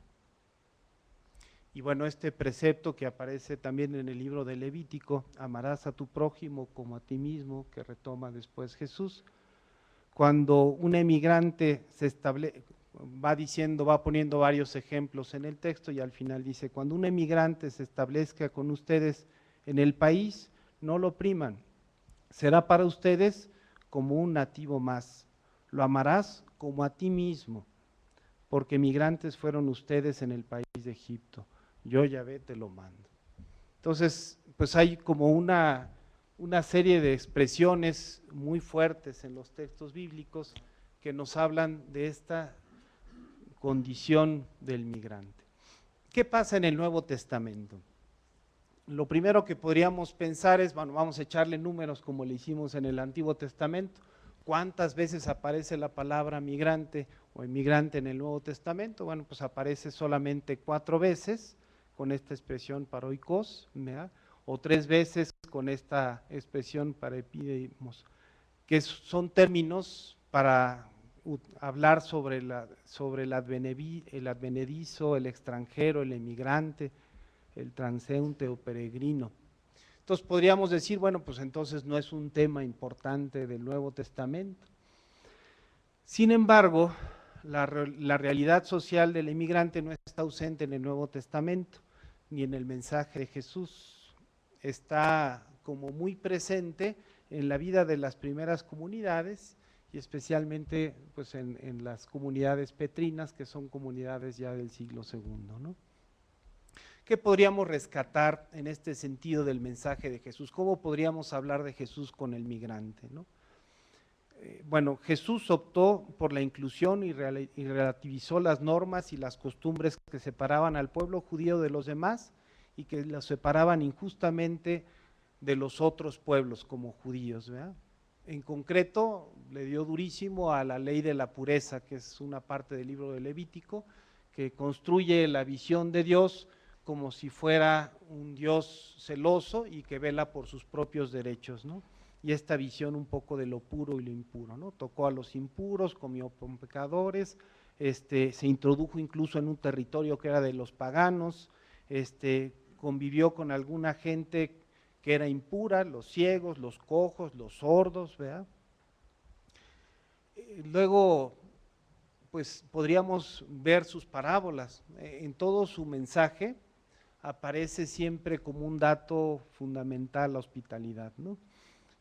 Y bueno, este precepto que aparece también en el libro de Levítico, amarás a tu prójimo como a ti mismo, que retoma después Jesús. Cuando un emigrante se establece, va poniendo varios ejemplos en el texto y al final dice, cuando un emigrante se establezca con ustedes en el país, no lo opriman, será para ustedes como un nativo más, lo amarás como a ti mismo, porque migrantes fueron ustedes en el país de Egipto, yo Yahvé te lo mando. Entonces, pues hay como una serie de expresiones muy fuertes en los textos bíblicos que nos hablan de esta condición del migrante. ¿Qué pasa en el Nuevo Testamento? Lo primero que podríamos pensar es, bueno, vamos a echarle números como le hicimos en el Antiguo Testamento. ¿Cuántas veces aparece la palabra migrante o inmigrante en el Nuevo Testamento? Bueno, pues aparece solamente 4 veces con esta expresión paroikos, ¿verdad?, o 3 veces con esta expresión parepidemos, que son términos para hablar sobre el advenedizo, el extranjero, el emigrante, el transeúnte o peregrino. Entonces podríamos decir, bueno, pues entonces no es un tema importante del Nuevo Testamento. Sin embargo, la realidad social del emigrante no está ausente en el Nuevo Testamento, ni en el mensaje de Jesús. Está como muy presente en la vida de las primeras comunidades y especialmente pues en las comunidades petrinas, que son comunidades ya del siglo II, ¿no? ¿Qué podríamos rescatar en este sentido del mensaje de Jesús? ¿Cómo podríamos hablar de Jesús con el migrante, ¿no? Bueno, Jesús optó por la inclusión y relativizó las normas y las costumbres que separaban al pueblo judío de los demás y que los separaban injustamente de los otros pueblos como judíos, ¿verdad? En concreto, le dio durísimo a la ley de la pureza, que es una parte del libro de Levítico, que construye la visión de Dios como si fuera un Dios celoso y que vela por sus propios derechos, ¿no? Y esta visión un poco de lo puro y lo impuro, ¿no? Tocó a los impuros, comió con pecadores, se introdujo incluso en un territorio que era de los paganos, convivió con alguna gente que era impura, los ciegos, los cojos, los sordos, ¿verdad? Luego, pues podríamos ver sus parábolas. En todo su mensaje aparece siempre como un dato fundamental la hospitalidad, ¿no?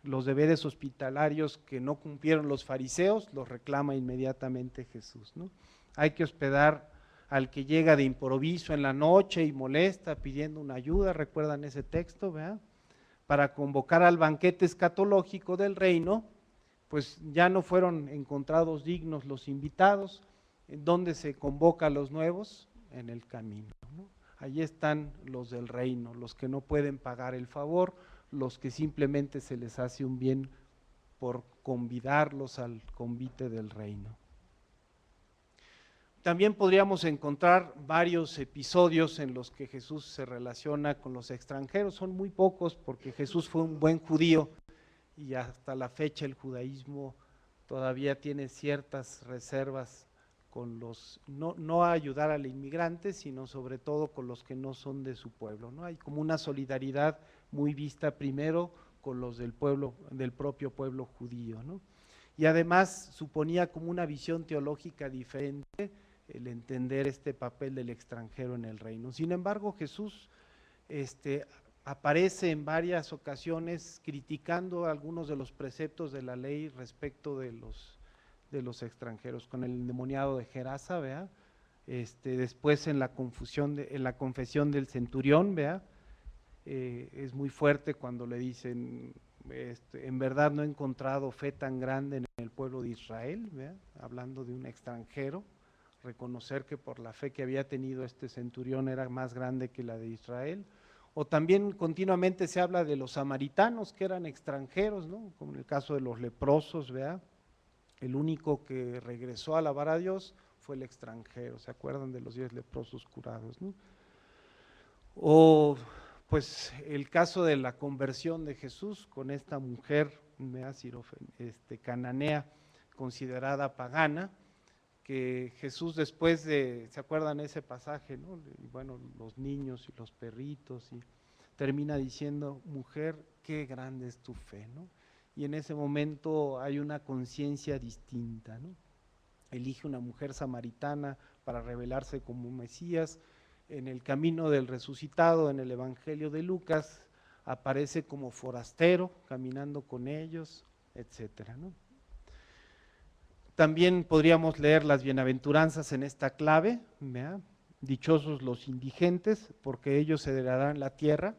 Los deberes hospitalarios que no cumplieron los fariseos los reclama inmediatamente Jesús, ¿no? Hay que hospedar al que llega de improviso en la noche y molesta pidiendo una ayuda, ¿recuerdan ese texto, verdad? Para convocar al banquete escatológico del reino, pues ya no fueron encontrados dignos los invitados. ¿Dónde se convoca a los nuevos? En el camino, ¿no? Allí están los del reino, los que no pueden pagar el favor, los que simplemente se les hace un bien por convidarlos al convite del reino. También podríamos encontrar varios episodios en los que Jesús se relaciona con los extranjeros, son muy pocos porque Jesús fue un buen judío y hasta la fecha el judaísmo todavía tiene ciertas reservas con los, no a ayudar al inmigrante, sino sobre todo con los que no son de su pueblo, ¿no? Hay como una solidaridad muy vista primero con los del pueblo, del propio pueblo judío, ¿no? Y además suponía como una visión teológica diferente el entender este papel del extranjero en el reino. Sin embargo, Jesús aparece en varias ocasiones criticando algunos de los preceptos de la ley respecto de los extranjeros, con el endemoniado de Gerasa, ¿verdad? Después en la confesión del centurión, ¿verdad? Es muy fuerte cuando le dicen, en verdad no he encontrado fe tan grande en el pueblo de Israel, ¿verdad? Hablando de un extranjero, reconocer que por la fe que había tenido este centurión era más grande que la de Israel. O también continuamente se habla de los samaritanos que eran extranjeros, ¿no? Como en el caso de los leprosos, ¿verdad? El único que regresó a alabar a Dios fue el extranjero, ¿se acuerdan de los 10 leprosos curados, ¿no? O pues el caso de la conversión de Jesús con esta mujer cananea, considerada pagana, que Jesús después de, ¿se acuerdan ese pasaje, no? Y bueno, los niños y los perritos, y termina diciendo, mujer, qué grande es tu fe, ¿no? Y en ese momento hay una conciencia distinta, ¿no? Elige una mujer samaritana para revelarse como Mesías. En el camino del resucitado, en el Evangelio de Lucas, aparece como forastero, caminando con ellos, etcétera, ¿no? También podríamos leer las bienaventuranzas en esta clave, ¿verdad? Dichosos los indigentes, porque ellos heredarán la tierra.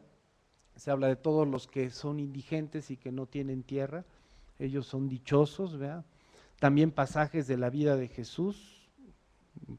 Se habla de todos los que son indigentes y que no tienen tierra, ellos son dichosos, ¿verdad? También pasajes de la vida de Jesús,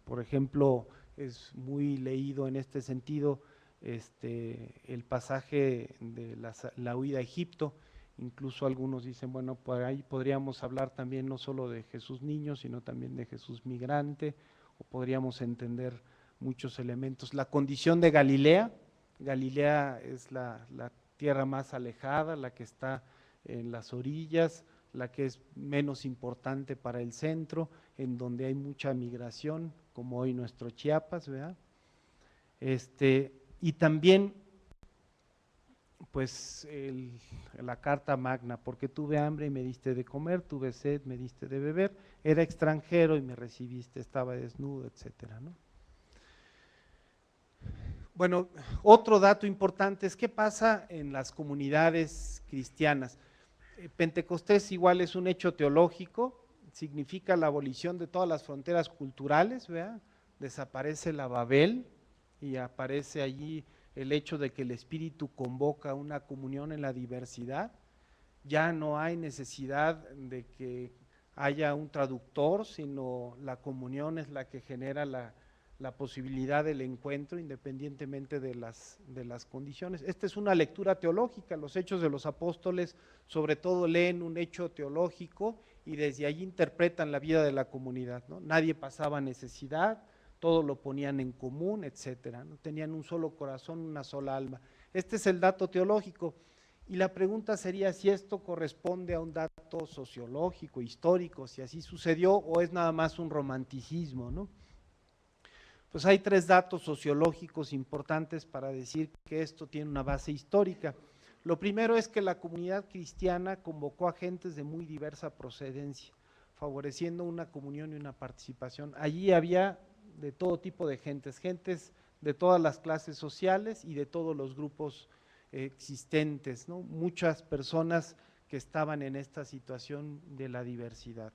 por ejemplo, es muy leído en este sentido el pasaje de la huida a Egipto. Incluso algunos dicen, bueno, por ahí podríamos hablar también no solo de Jesús niño, sino también de Jesús migrante, o podríamos entender muchos elementos. La condición de Galilea, Galilea es la tierra más alejada, la que está en las orillas, la que es menos importante para el centro, en donde hay mucha migración, como hoy nuestro Chiapas, ¿verdad? Y también pues la carta magna, porque tuve hambre y me diste de comer, tuve sed, me diste de beber, era extranjero y me recibiste, estaba desnudo, etcétera, ¿no? Bueno, otro dato importante es qué pasa en las comunidades cristianas. Pentecostés igual es un hecho teológico, significa la abolición de todas las fronteras culturales, ¿verdad? Desaparece la Babel y aparece allí el hecho de que el Espíritu convoca una comunión en la diversidad. Ya no hay necesidad de que haya un traductor, sino la comunión es la que genera la posibilidad del encuentro independientemente de las condiciones. Esta es una lectura teológica, los Hechos de los Apóstoles sobre todo leen un hecho teológico y desde allí interpretan la vida de la comunidad, ¿no? Nadie pasaba necesidad, todo lo ponían en común, etcétera, ¿no? Tenían un solo corazón, una sola alma. Este es el dato teológico. Y la pregunta sería si esto corresponde a un dato sociológico, histórico, si así sucedió o es nada más un romanticismo, ¿no? Pues hay 3 datos sociológicos importantes para decir que esto tiene una base histórica. Lo primero es que la comunidad cristiana convocó a gentes de muy diversa procedencia, favoreciendo una comunión y una participación. Allí había de todo tipo de gentes de todas las clases sociales y de todos los grupos existentes, ¿no? Muchas personas que estaban en esta situación de la diversidad.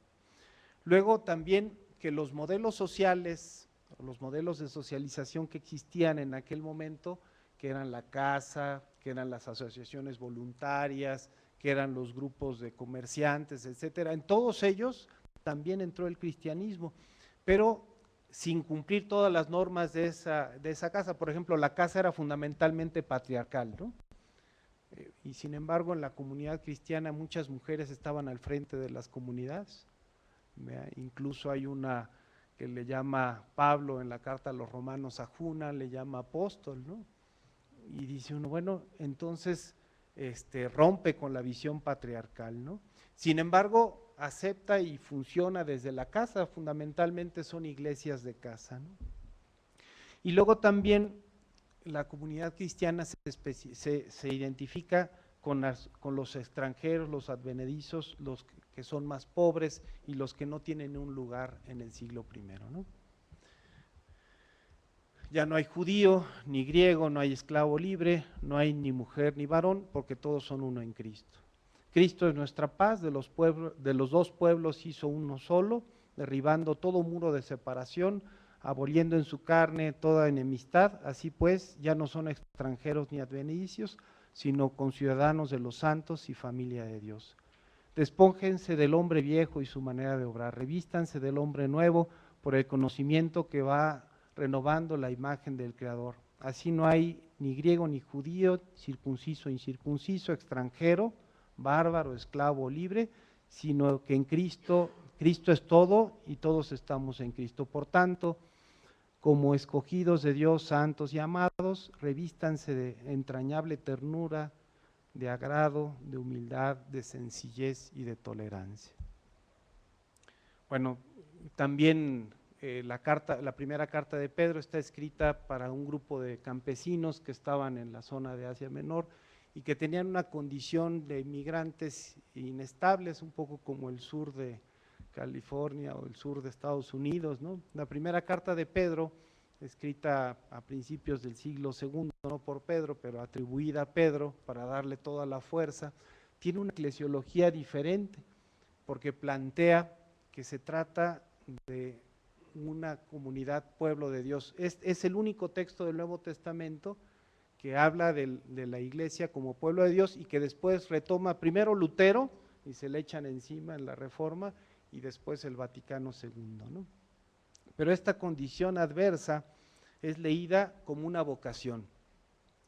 Luego también que los modelos sociales, los modelos de socialización que existían en aquel momento, que eran la casa, que eran las asociaciones voluntarias, que eran los grupos de comerciantes, etcétera, en todos ellos también entró el cristianismo, pero sin cumplir todas las normas de esa casa. Por ejemplo, la casa era fundamentalmente patriarcal, ¿no? Y sin embargo, en la comunidad cristiana muchas mujeres estaban al frente de las comunidades. Incluso hay una que le llama Pablo en la carta a los romanos a Juna, le llama apóstol, ¿no? Y dice uno, bueno, entonces rompe con la visión patriarcal, ¿no? Sin embargo, acepta y funciona desde la casa, fundamentalmente son iglesias de casa, ¿no? Y luego también la comunidad cristiana se identifica con los extranjeros, los advenedizos, los que son más pobres y los que no tienen un lugar en el siglo I, ¿no? Ya no hay judío, ni griego, no hay esclavo libre, no hay ni mujer ni varón, porque todos son uno en Cristo. Cristo es nuestra paz, de los 2 pueblos hizo uno solo, derribando todo muro de separación, aboliendo en su carne toda enemistad. Así pues, ya no son extranjeros ni advenedicios, sino conciudadanos de los santos y familia de Dios. Despónjense del hombre viejo y su manera de obrar, revístanse del hombre nuevo por el conocimiento que va renovando la imagen del Creador. Así no hay ni griego ni judío, circunciso, incircunciso, extranjero, bárbaro, esclavo, libre, sino que en Cristo es todo y todos estamos en Cristo. Por tanto, como escogidos de Dios, santos y amados, revístanse de entrañable ternura, de agrado, de humildad, de sencillez y de tolerancia. Bueno, también la primera carta de Pedro está escrita para un grupo de campesinos que estaban en la zona de Asia Menor y que tenían una condición de inmigrantes inestables, un poco como el sur de California o el sur de Estados Unidos, ¿no? La primera carta de Pedro, escrita a principios del siglo II, no por Pedro, pero atribuida a Pedro para darle toda la fuerza, tiene una eclesiología diferente, porque plantea que se trata de una comunidad, pueblo de Dios. Es el único texto del Nuevo Testamento que habla de la iglesia como pueblo de Dios y que después retoma primero Lutero y se le echan encima en la Reforma y después el Vaticano II, ¿no? Pero esta condición adversa es leída como una vocación.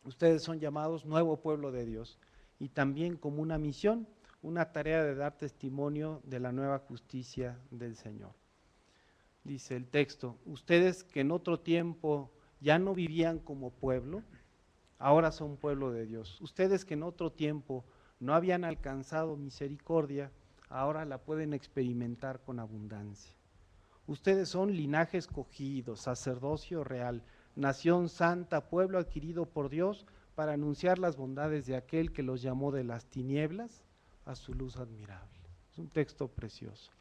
Ustedes son llamados nuevo pueblo de Dios y también como una misión, una tarea de dar testimonio de la nueva justicia del Señor. Dice el texto, ustedes que en otro tiempo ya no vivían como pueblo, ahora son pueblo de Dios. Ustedes que en otro tiempo no habían alcanzado misericordia, ahora la pueden experimentar con abundancia. Ustedes son linaje escogido, sacerdocio real, nación santa, pueblo adquirido por Dios para anunciar las bondades de aquel que los llamó de las tinieblas a su luz admirable. Es un texto precioso.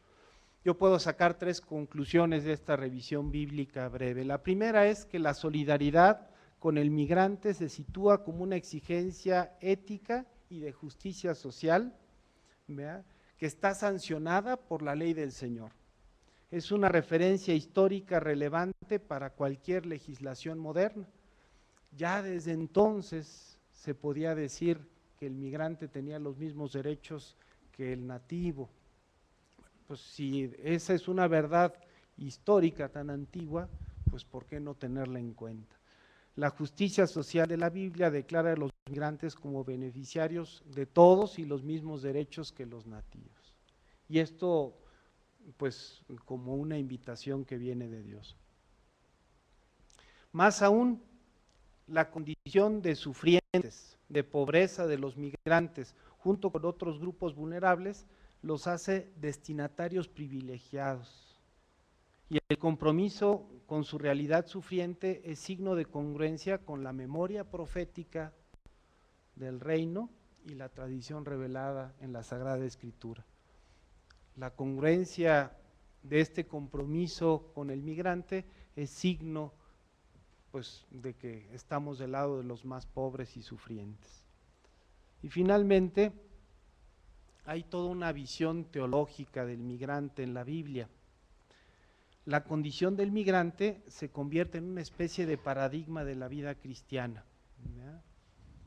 Yo puedo sacar 3 conclusiones de esta revisión bíblica breve. La primera es que la solidaridad con el migrante se sitúa como una exigencia ética y de justicia social ¿verdad?, que está sancionada por la ley del Señor. Es una referencia histórica relevante para cualquier legislación moderna. Ya desde entonces se podía decir que el migrante tenía los mismos derechos que el nativo. Pues si esa es una verdad histórica tan antigua, pues ¿por qué no tenerla en cuenta? La justicia social de la Biblia declara a los migrantes como beneficiarios de todos y los mismos derechos que los nativos. Y esto, pues, como una invitación que viene de Dios. Más aún, la condición de sufrientes, de pobreza de los migrantes, junto con otros grupos vulnerables, los hace destinatarios privilegiados. Y el compromiso con su realidad sufriente es signo de congruencia con la memoria profética del reino y la tradición revelada en la Sagrada Escritura. La congruencia de este compromiso con el migrante es signo, pues, de que estamos del lado de los más pobres y sufrientes. Y finalmente, hay toda una visión teológica del migrante en la Biblia. La condición del migrante se convierte en una especie de paradigma de la vida cristiana, ¿verdad?,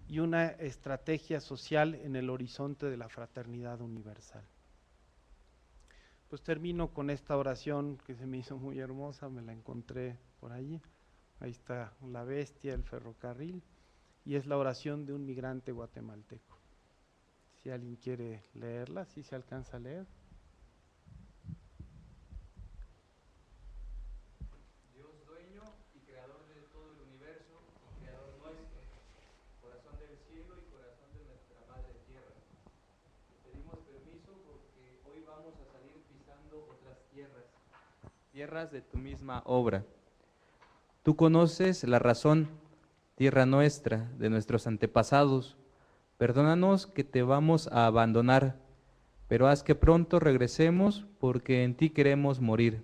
y una estrategia social en el horizonte de la fraternidad universal. Pues termino con esta oración que se me hizo muy hermosa, me la encontré por allí. Ahí está la bestia, el ferrocarril, y es la oración de un migrante guatemalteco. Si alguien quiere leerla, si se alcanza a leer. Dios dueño y creador de todo el universo, creador nuestro, corazón del cielo y corazón de nuestra madre tierra. Te pedimos permiso porque hoy vamos a salir pisando otras tierras, tierras de tu misma obra. Tú conoces la razón, tierra nuestra, de nuestros antepasados. Perdónanos que te vamos a abandonar, pero haz que pronto regresemos porque en ti queremos morir.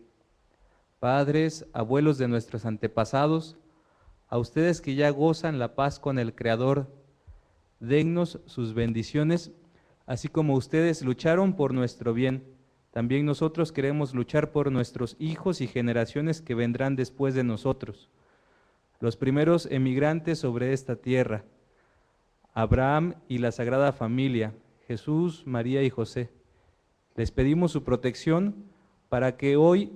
Padres, abuelos de nuestros antepasados, a ustedes que ya gozan la paz con el Creador, dennos sus bendiciones, así como ustedes lucharon por nuestro bien. También nosotros queremos luchar por nuestros hijos y generaciones que vendrán después de nosotros, los primeros emigrantes sobre esta tierra, Abraham y la Sagrada Familia, Jesús, María y José. Les pedimos su protección para que hoy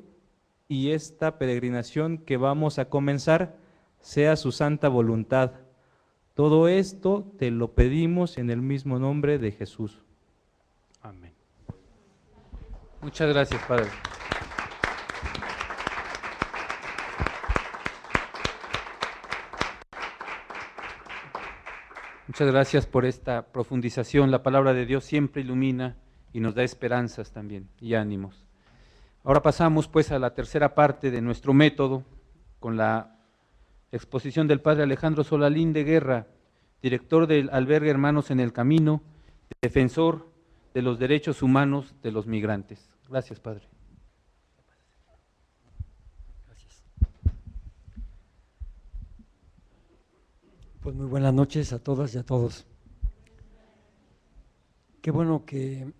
y esta peregrinación que vamos a comenzar sea su santa voluntad. Todo esto te lo pedimos en el mismo nombre de Jesús. Amén. Muchas gracias, Padre. Muchas gracias por esta profundización. La palabra de Dios siempre ilumina y nos da esperanzas también y ánimos. Ahora pasamos pues a la tercera parte de nuestro método con la exposición del Padre Alejandro Solalín de Guerra, director del albergue Hermanos en el Camino, defensor de los derechos humanos de los migrantes. Gracias, Padre. Gracias. Pues muy buenas noches a todas y a todos. Qué bueno que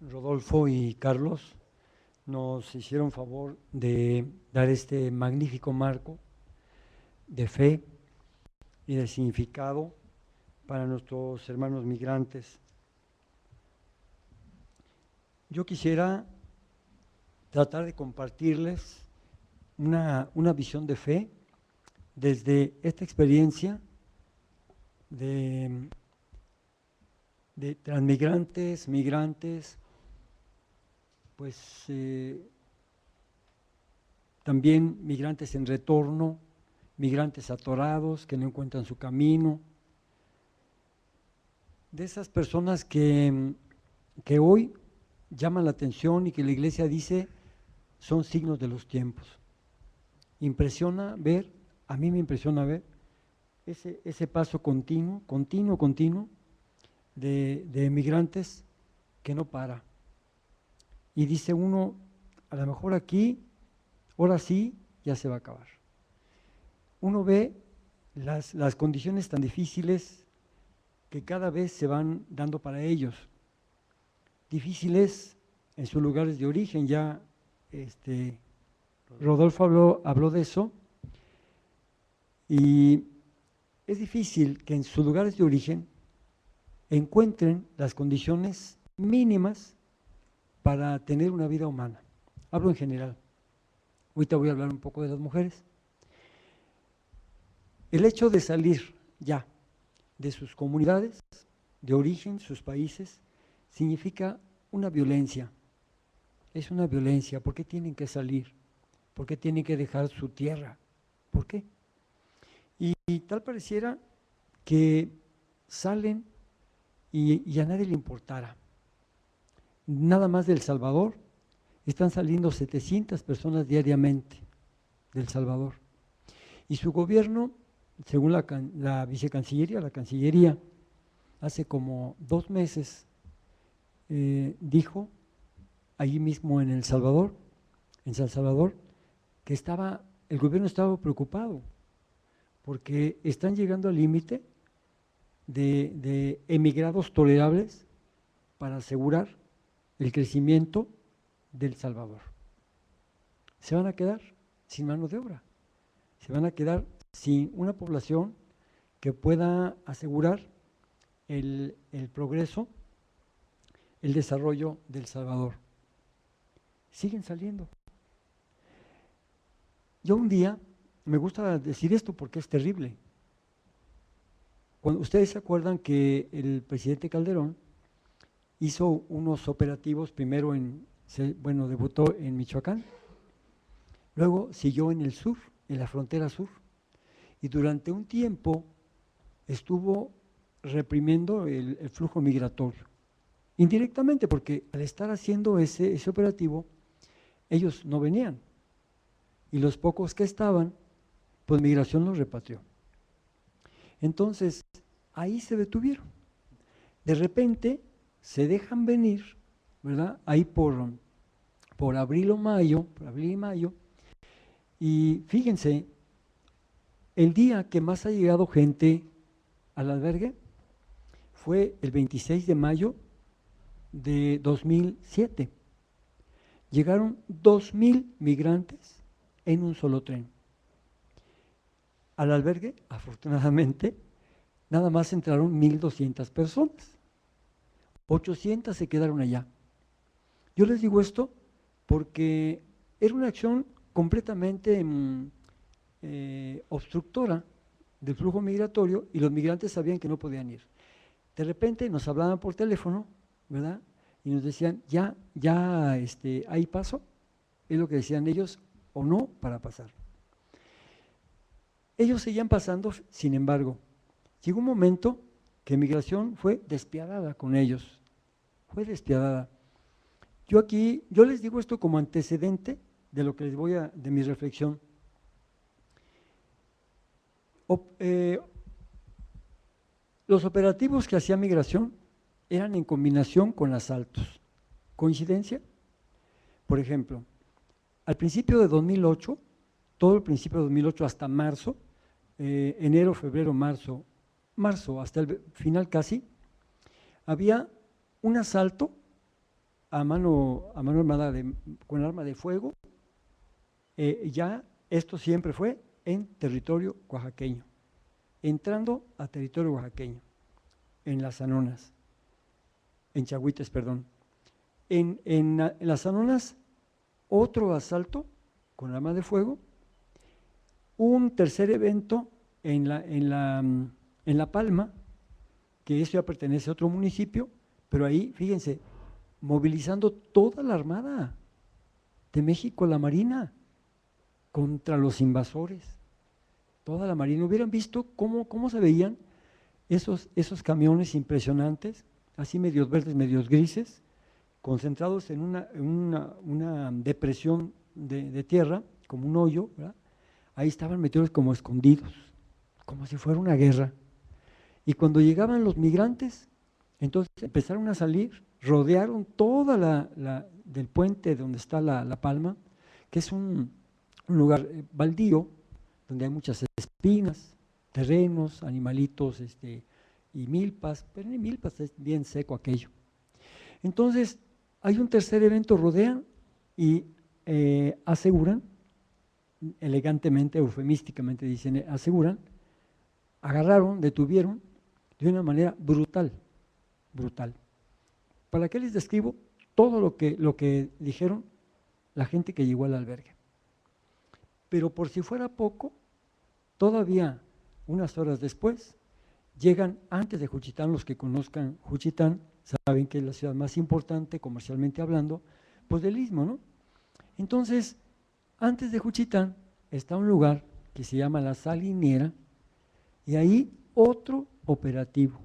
Rodolfo y Carlos nos hicieron favor de dar este magnífico marco de fe y de significado para nuestros hermanos migrantes. Yo quisiera tratar de compartirles una visión de fe desde esta experiencia de transmigrantes, migrantes, pues también migrantes en retorno, migrantes atorados que no encuentran su camino, de esas personas que hoy llaman la atención y que la Iglesia dice son signos de los tiempos. Impresiona ver, a mí me impresiona ver ese paso continuo de migrantes que no para. Y dice uno, a lo mejor aquí, ahora sí, ya se va a acabar. Uno ve las condiciones tan difíciles que cada vez se van dando para ellos. difícil es en sus lugares de origen. Ya Rodolfo habló de eso, y es difícil que en sus lugares de origen encuentren las condiciones mínimas para tener una vida humana. Hablo en general. Ahorita voy a hablar un poco de las mujeres. El hecho de salir ya de sus comunidades de origen, sus países, significa una violencia. Es una violencia. ¿Por qué tienen que salir? ¿Por qué tienen que dejar su tierra? ¿Por qué? Y tal pareciera que salen y a nadie le importara. Nada más de El Salvador, están saliendo 700 personas diariamente de El Salvador. Y su gobierno, según la vicecancillería, la Cancillería, hace como 2 meses, dijo, allí mismo en San Salvador, que el gobierno estaba preocupado, porque están llegando al límite de emigrados tolerables para asegurar el crecimiento del Salvador. Se van a quedar sin mano de obra, se van a quedar sin una población que pueda asegurar el progreso, el desarrollo del Salvador. Siguen saliendo. Yo un día, me gusta decir esto porque es terrible. Cuando ustedes se acuerdan que el presidente Calderón hizo unos operativos, primero debutó en Michoacán, luego siguió en el sur, en la frontera sur, y durante un tiempo estuvo reprimiendo el flujo migratorio, indirectamente, porque al estar haciendo ese operativo, ellos no venían, y los pocos que estaban, pues migración los repatrió. Entonces, ahí se detuvieron. De repente, se dejan venir, ¿verdad? Ahí por abril y mayo, y fíjense, el día que más ha llegado gente al albergue fue el 26 de mayo de 2007. Llegaron 2,000 migrantes en un solo tren. Al albergue, afortunadamente, nada más entraron 1,200 personas. 800 se quedaron allá. Yo les digo esto porque era una acción completamente obstructora del flujo migratorio, y los migrantes sabían que no podían ir. De repente nos hablaban por teléfono, ¿verdad? Y nos decían, ya hay paso, es lo que decían ellos, o no, para pasar. Ellos seguían pasando, sin embargo, llegó un momento que migración fue despiadada con ellos, fue despiadada. Yo les digo esto como antecedente de lo que de mi reflexión. Los operativos que hacía migración eran en combinación con asaltos. ¿Coincidencia? Por ejemplo, al principio de 2008, todo el principio de 2008 hasta marzo, enero, febrero, marzo, hasta el final casi, había un asalto a mano armada con arma de fuego. Ya esto siempre fue en territorio oaxaqueño, entrando a territorio oaxaqueño, en las Anonas, en Chahuites, perdón. En las Anonas, otro asalto con arma de fuego. Un tercer evento en La Palma, que eso ya pertenece a otro municipio, pero ahí, fíjense, movilizando toda la Armada de México, la Marina, contra los invasores. Toda la Marina. Hubieran visto cómo se veían esos camiones impresionantes, así medios verdes, medios grises, concentrados en una depresión de tierra, como un hoyo, ¿verdad? Ahí estaban metidos como escondidos, como si fuera una guerra. Y cuando llegaban los migrantes, entonces empezaron a salir, rodearon toda del puente donde está la Palma, que es un lugar baldío, donde hay muchas espinas, terrenos, animalitos y milpas, pero ni milpas, es bien seco aquello. Entonces, hay un tercer evento, rodean y aseguran, elegantemente, eufemísticamente dicen, aseguran, agarraron, detuvieron de una manera brutal, brutal. ¿Para qué les describo todo lo que dijeron la gente que llegó al albergue? Pero por si fuera poco, todavía unas horas después, llegan antes de Juchitán. Los que conozcan Juchitán saben que es la ciudad más importante, comercialmente hablando, pues del Istmo, ¿no? Entonces, antes de Juchitán está un lugar que se llama La Salinera, y ahí otro operativo,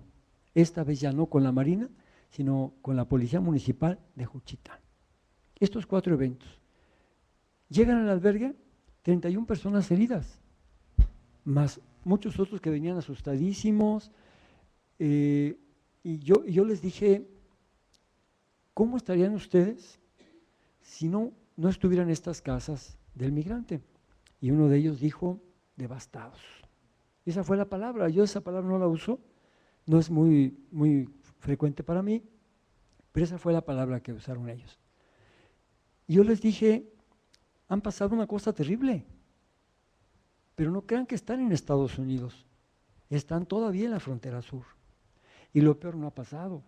esta vez ya no con la Marina, sino con la Policía Municipal de Juchitán. Estos 4 eventos. Llegan al albergue 31 personas heridas, más muchos otros que venían asustadísimos, y yo les dije, ¿cómo estarían ustedes si no estuvieran estas casas del migrante? Y uno de ellos dijo, devastados. Esa fue la palabra. Yo esa palabra no la uso, no es muy frecuente para mí, pero esa fue la palabra que usaron ellos. Y yo les dije, han pasado una cosa terrible, pero no crean que están en Estados Unidos, están todavía en la frontera sur. Y lo peor no ha pasado.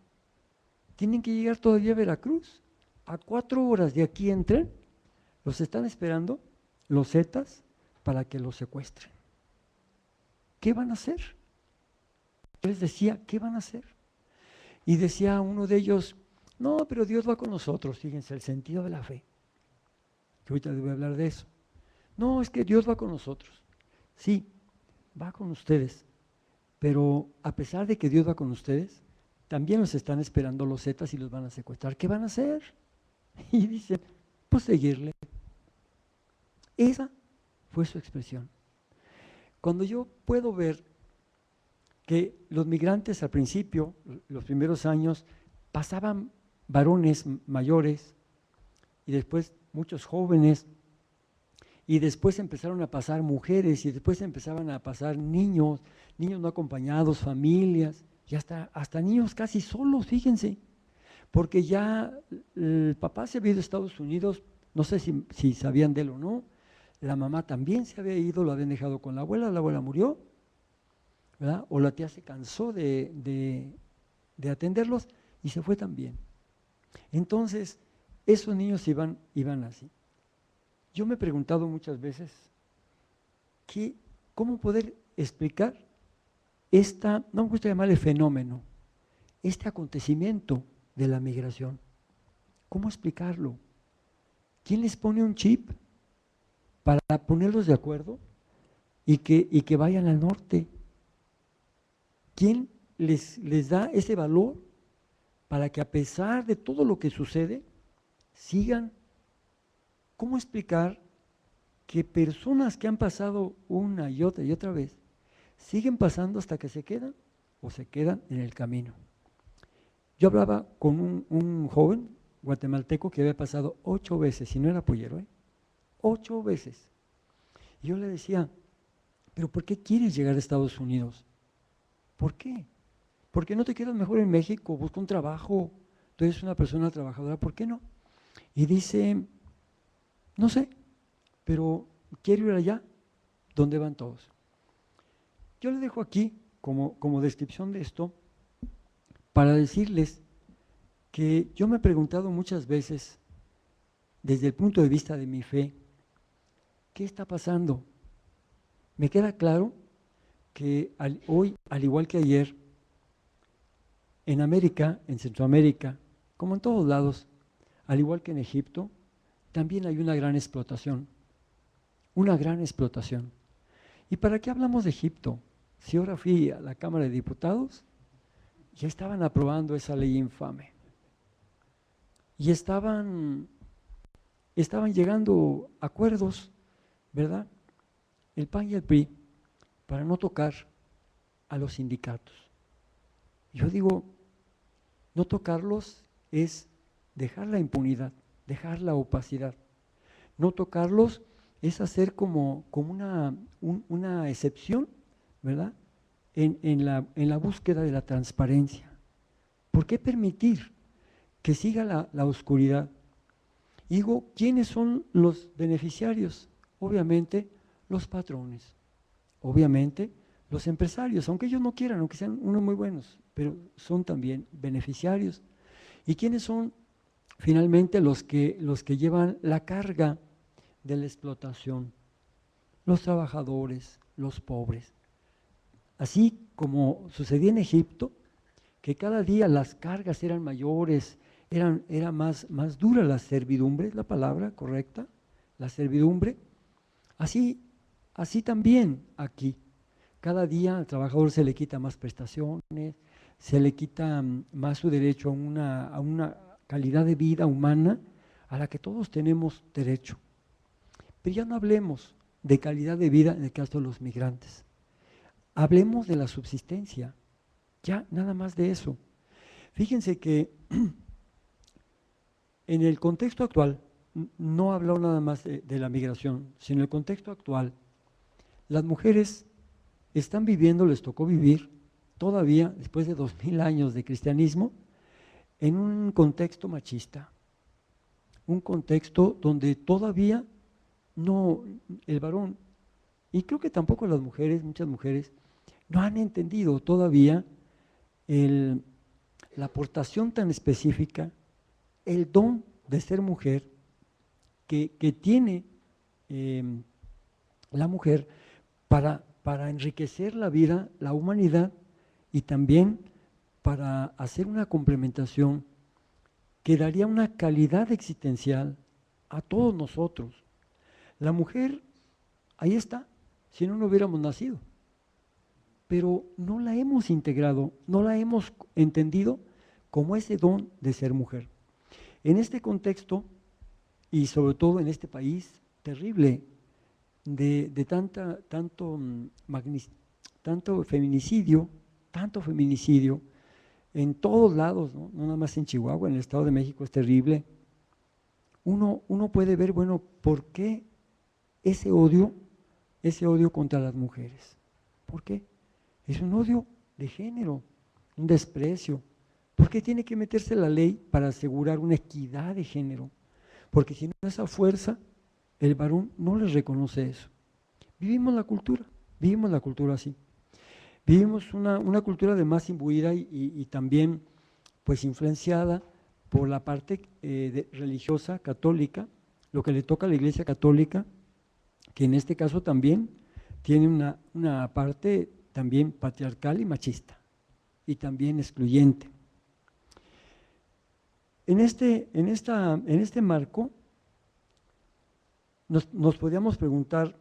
Tienen que llegar todavía a Veracruz. A 4 horas de aquí en tren, los están esperando los Zetas para que los secuestren. ¿Qué van a hacer? Yo les decía, ¿qué van a hacer? Y decía uno de ellos, no, pero Dios va con nosotros. Fíjense, el sentido de la fe. Que ahorita les voy a hablar de eso. No, es que Dios va con nosotros. Sí, va con ustedes. Pero a pesar de que Dios va con ustedes, también los están esperando los Zetas y los van a secuestrar. ¿Qué van a hacer? Y dicen, pues seguirle. Esa fue su expresión. Cuando yo puedo ver que los migrantes al principio, los primeros años, pasaban varones mayores y después muchos jóvenes, y después empezaron a pasar mujeres, y después empezaban a pasar niños no acompañados, familias, y hasta niños casi solos, fíjense, porque ya el papá se había ido a Estados Unidos, no sé si sabían de él o no, la mamá también se había ido, lo habían dejado con la abuela murió, ¿verdad? O la tía se cansó de atenderlos y se fue también. Entonces, esos niños iban así. Yo me he preguntado muchas veces, ¿cómo poder explicar no me gusta llamarle fenómeno, este acontecimiento de la migración? ¿Cómo explicarlo? ¿Quién les pone un chip para ponerlos de acuerdo y que vayan al norte? ¿Quién les da ese valor para que a pesar de todo lo que sucede, sigan? ¿Cómo explicar que personas que han pasado una y otra vez, siguen pasando hasta que se quedan o se quedan en el camino? Yo hablaba con un joven guatemalteco que había pasado 8 veces, y no era pollero, 8 veces. Y yo le decía, ¿pero por qué quieres llegar a Estados Unidos? ¿Por qué? ¿Por qué no te quedas mejor en México? Busca un trabajo, tú eres una persona trabajadora, ¿por qué no? Y dice, no sé, pero quiero ir allá donde van todos. Yo le dejo aquí como descripción de esto para decirles que yo me he preguntado muchas veces desde el punto de vista de mi fe, ¿qué está pasando? Me queda claro que hoy, al igual que ayer, en América, en Centroamérica, como en todos lados, al igual que en Egipto, también hay una gran explotación, una gran explotación. ¿Y para qué hablamos de Egipto? Si ahora fui a la Cámara de Diputados, ya estaban aprobando esa ley infame. Y estaban llegando a acuerdos, ¿verdad? El PAN y el PRI, para no tocar a los sindicatos. Yo digo, no tocarlos es dejar la impunidad, dejar la opacidad. No tocarlos es hacer como una excepción, ¿verdad? En la búsqueda de la transparencia. ¿Por qué permitir que siga la oscuridad. Y digo, ¿quiénes son los beneficiarios? Obviamente los patrones, obviamente los empresarios, aunque ellos no quieran, aunque sean unos muy buenos, pero son también beneficiarios. ¿Y quiénes son finalmente los que llevan la carga de la explotación? Los trabajadores, los pobres. Así como sucedía en Egipto, que cada día las cargas eran mayores, era más dura la servidumbre, es la palabra correcta, la servidumbre. Así también aquí. Cada día al trabajador se le quita más prestaciones, se le quita más su derecho a una calidad de vida humana a la que todos tenemos derecho. Pero ya no hablemos de calidad de vida en el caso de los migrantes. Hablemos de la subsistencia, ya nada más de eso. Fíjense que en el contexto actual, no hablo nada más de la migración, sino en el contexto actual, las mujeres están viviendo, les tocó vivir todavía, después de 2000 años de cristianismo, en un contexto machista, un contexto donde todavía no, el varón, y creo que tampoco las mujeres, muchas mujeres, no han entendido todavía la aportación tan específica, el don de ser mujer que tiene la mujer para enriquecer la vida, la humanidad, y también para hacer una complementación que daría una calidad existencial a todos nosotros. La mujer, ahí está, si no, no hubiéramos nacido, pero no la hemos integrado, no la hemos entendido como ese don de ser mujer. En este contexto, y sobre todo en este país terrible, de tanto feminicidio, en todos lados, no nada más en Chihuahua, en el Estado de México es terrible. Uno puede ver, bueno, ¿por qué ese odio contra las mujeres? ¿Por qué? Es un odio de género, un desprecio. ¿Por qué tiene que meterse la ley para asegurar una equidad de género? Porque si no, esa fuerza, el varón no les reconoce eso. Vivimos la cultura así. Vivimos una cultura de más imbuida y también pues influenciada por la parte religiosa católica, lo que le toca a la Iglesia Católica, que en este caso también tiene una parte también patriarcal y machista, y también excluyente. En este marco nos podríamos preguntar,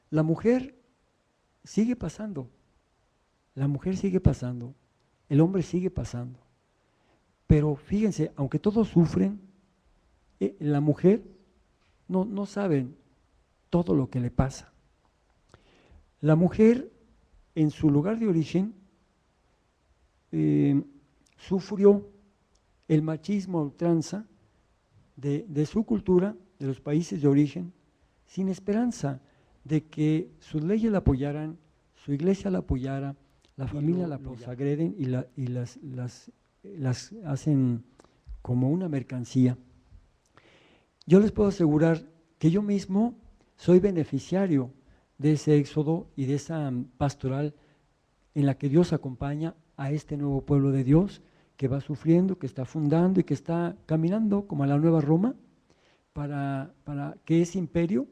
la mujer sigue pasando, el hombre sigue pasando, pero fíjense, aunque todos sufren, la mujer no saben todo lo que le pasa. La mujer en su lugar de origen sufrió el machismo a ultranza de su cultura, de los países de origen, sin esperanza de que sus leyes la apoyaran, su iglesia la apoyara, la familia la agreden y las hacen como una mercancía. Yo les puedo asegurar que yo mismo soy beneficiario de ese éxodo y de esa pastoral en la que Dios acompaña a este nuevo pueblo de Dios que va sufriendo, que está fundando y que está caminando como a la nueva Roma para que ese imperio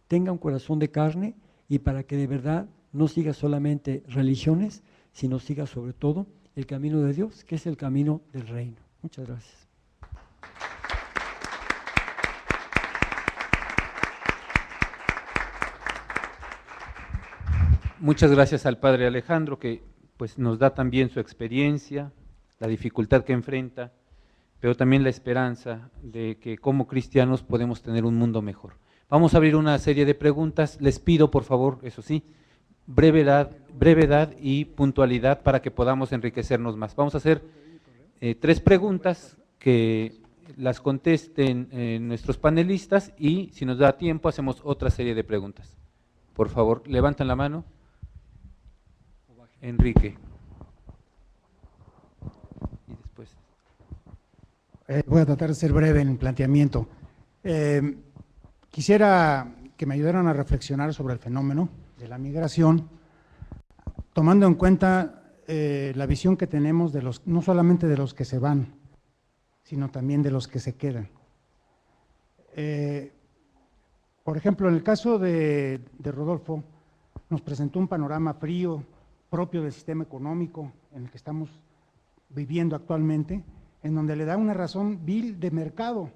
tenga un corazón de carne y para que de verdad no siga solamente religiones, sino siga sobre todo el camino de Dios, que es el camino del reino. Muchas gracias. Muchas gracias al padre Alejandro, que pues nos da también su experiencia, la dificultad que enfrenta, pero también la esperanza de que como cristianos podemos tener un mundo mejor. Vamos a abrir una serie de preguntas. Les pido, por favor, eso sí, brevedad y puntualidad para que podamos enriquecernos más. Vamos a hacer 3 preguntas que las contesten nuestros panelistas y, si nos da tiempo, hacemos otra serie de preguntas. Por favor, levantan la mano. Enrique. Y después. Voy a tratar de ser breve en el planteamiento. Quisiera que me ayudaran a reflexionar sobre el fenómeno de la migración, tomando en cuenta la visión que tenemos de los, no solamente de los que se van, sino también de los que se quedan. Por ejemplo, en el caso de Rodolfo, nos presentó un panorama frío, propio del sistema económico en el que estamos viviendo actualmente, en donde le da una razón vil de mercado,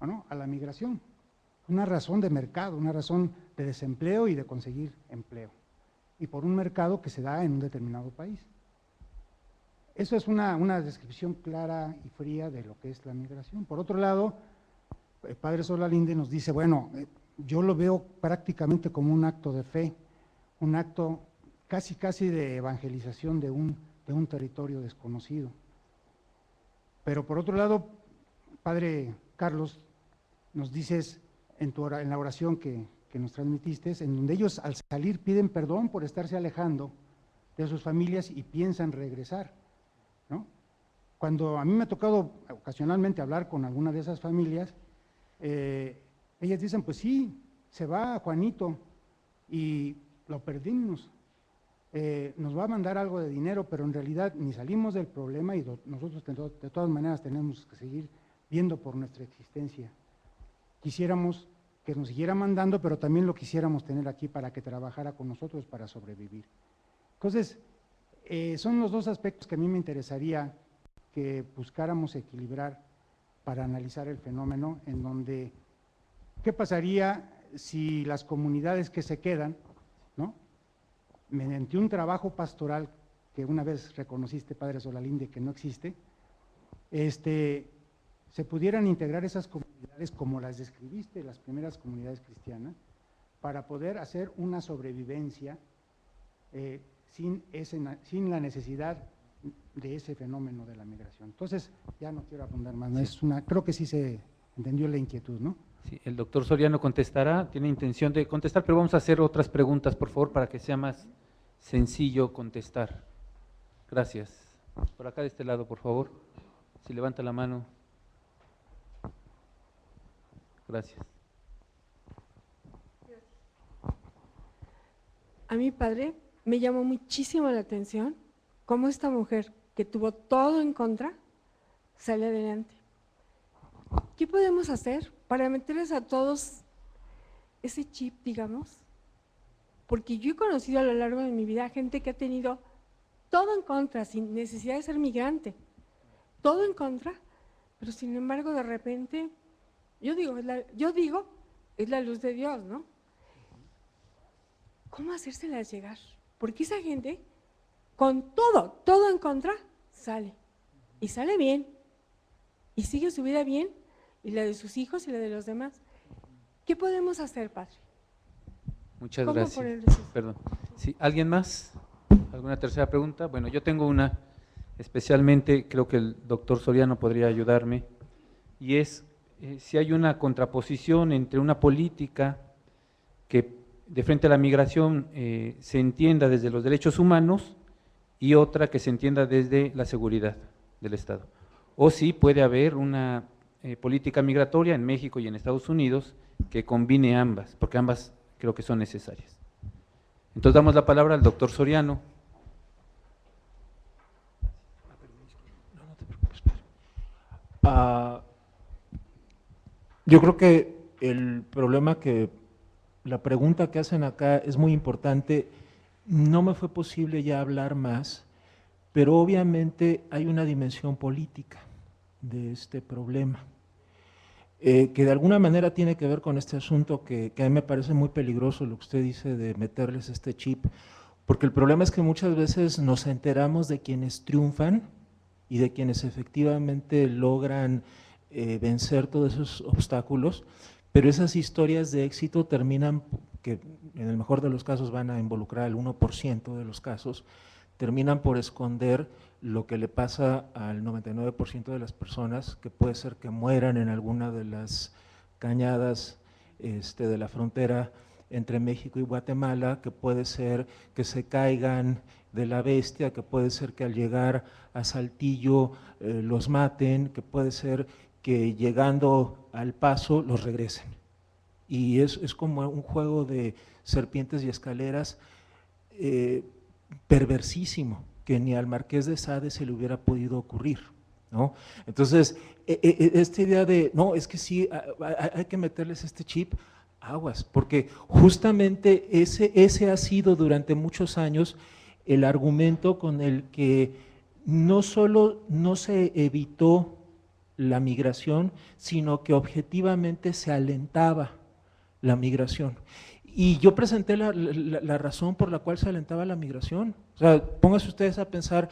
¿no?, a la migración, una razón de mercado, una razón de desempleo y de conseguir empleo, y por un mercado que se da en un determinado país. Eso es una descripción clara y fría de lo que es la migración. Por otro lado, el padre Solalinde nos dice, bueno, yo lo veo prácticamente como un acto de fe, un acto casi de evangelización de un territorio desconocido. Pero por otro lado, padre Carlos, nos dices en la oración que nos transmitiste, en donde ellos al salir piden perdón por estarse alejando de sus familias y piensan regresar, ¿no? Cuando a mí me ha tocado ocasionalmente hablar con alguna de esas familias, ellas dicen, pues sí, se va Juanito y lo perdimos, nos va a mandar algo de dinero, pero en realidad ni salimos del problema y nosotros de todas maneras tenemos que seguir viendo por nuestra existencia. Quisiéramos que nos siguiera mandando, pero también lo quisiéramos tener aquí para que trabajara con nosotros para sobrevivir. Entonces, son los dos aspectos que a mí me interesaría que buscáramos equilibrar para analizar el fenómeno, en donde, ¿qué pasaría si las comunidades que se quedan, ¿no?, mediante un trabajo pastoral que una vez reconociste, padre Solalinde, que no existe, se pudieran integrar esas comunidades como las describiste, las primeras comunidades cristianas, para poder hacer una sobrevivencia sin la necesidad de ese fenómeno de la migración? Entonces, ya no quiero abundar más, ¿no? Sí. Creo que sí se entendió la inquietud, ¿no? Sí, el doctor Soriano contestará, tiene intención de contestar, pero vamos a hacer otras preguntas, por favor, para que sea más sencillo contestar. Gracias. Por acá de este lado, por favor, si levanta la mano. Gracias. A mi padre me llamó muchísimo la atención cómo esta mujer que tuvo todo en contra sale adelante. ¿Qué podemos hacer para meterles a todos ese chip, digamos? Porque yo he conocido a lo largo de mi vida gente que ha tenido todo en contra, sin necesidad de ser migrante, todo en contra, pero sin embargo de repente, yo digo, es la luz de Dios, ¿no? ¿Cómo hacérselas llegar? Porque esa gente, con todo en contra, sale, y sale bien, y sigue su vida bien, y la de sus hijos y la de los demás. ¿Qué podemos hacer, padre? Muchas ¿Cómo gracias. ponerles eso? Perdón. ¿Sí? ¿Alguien más? ¿Alguna tercera pregunta? Bueno, yo tengo una, especialmente creo que el doctor Soriano podría ayudarme, y es si hay una contraposición entre una política que de frente a la migración se entienda desde los derechos humanos y otra que se entienda desde la seguridad del Estado. O si puede haber una política migratoria en México y en Estados Unidos que combine ambas, porque ambas creo que son necesarias. Entonces damos la palabra al doctor Soriano. Yo creo que la pregunta que hacen acá es muy importante. No me fue posible ya hablar más, pero obviamente hay una dimensión política de este problema, que de alguna manera tiene que ver con este asunto que a mí me parece muy peligroso lo que usted dice de meterles este chip, porque el problema es que muchas veces nos enteramos de quienes triunfan y de quienes efectivamente logran vencer todos esos obstáculos, pero esas historias de éxito terminan, que en el mejor de los casos van a involucrar al 1% de los casos, terminan por esconder lo que le pasa al 99% de las personas, que puede ser que mueran en alguna de las cañadas de la frontera entre México y Guatemala, que puede ser que se caigan de la bestia, que puede ser que al llegar a Saltillo los maten, que puede ser que llegando al Paso los regresen. Y es como un juego de serpientes y escaleras perversísimo, que ni al Marqués de Sade se le hubiera podido ocurrir, ¿no? Entonces, esta idea de, no, es que sí, hay que meterles este chip, aguas, porque justamente ese ha sido durante muchos años el argumento con el que no solo no se evitó la migración, sino que objetivamente se alentaba la migración. Y yo presenté la razón por la cual se alentaba la migración. O sea, pónganse ustedes a pensar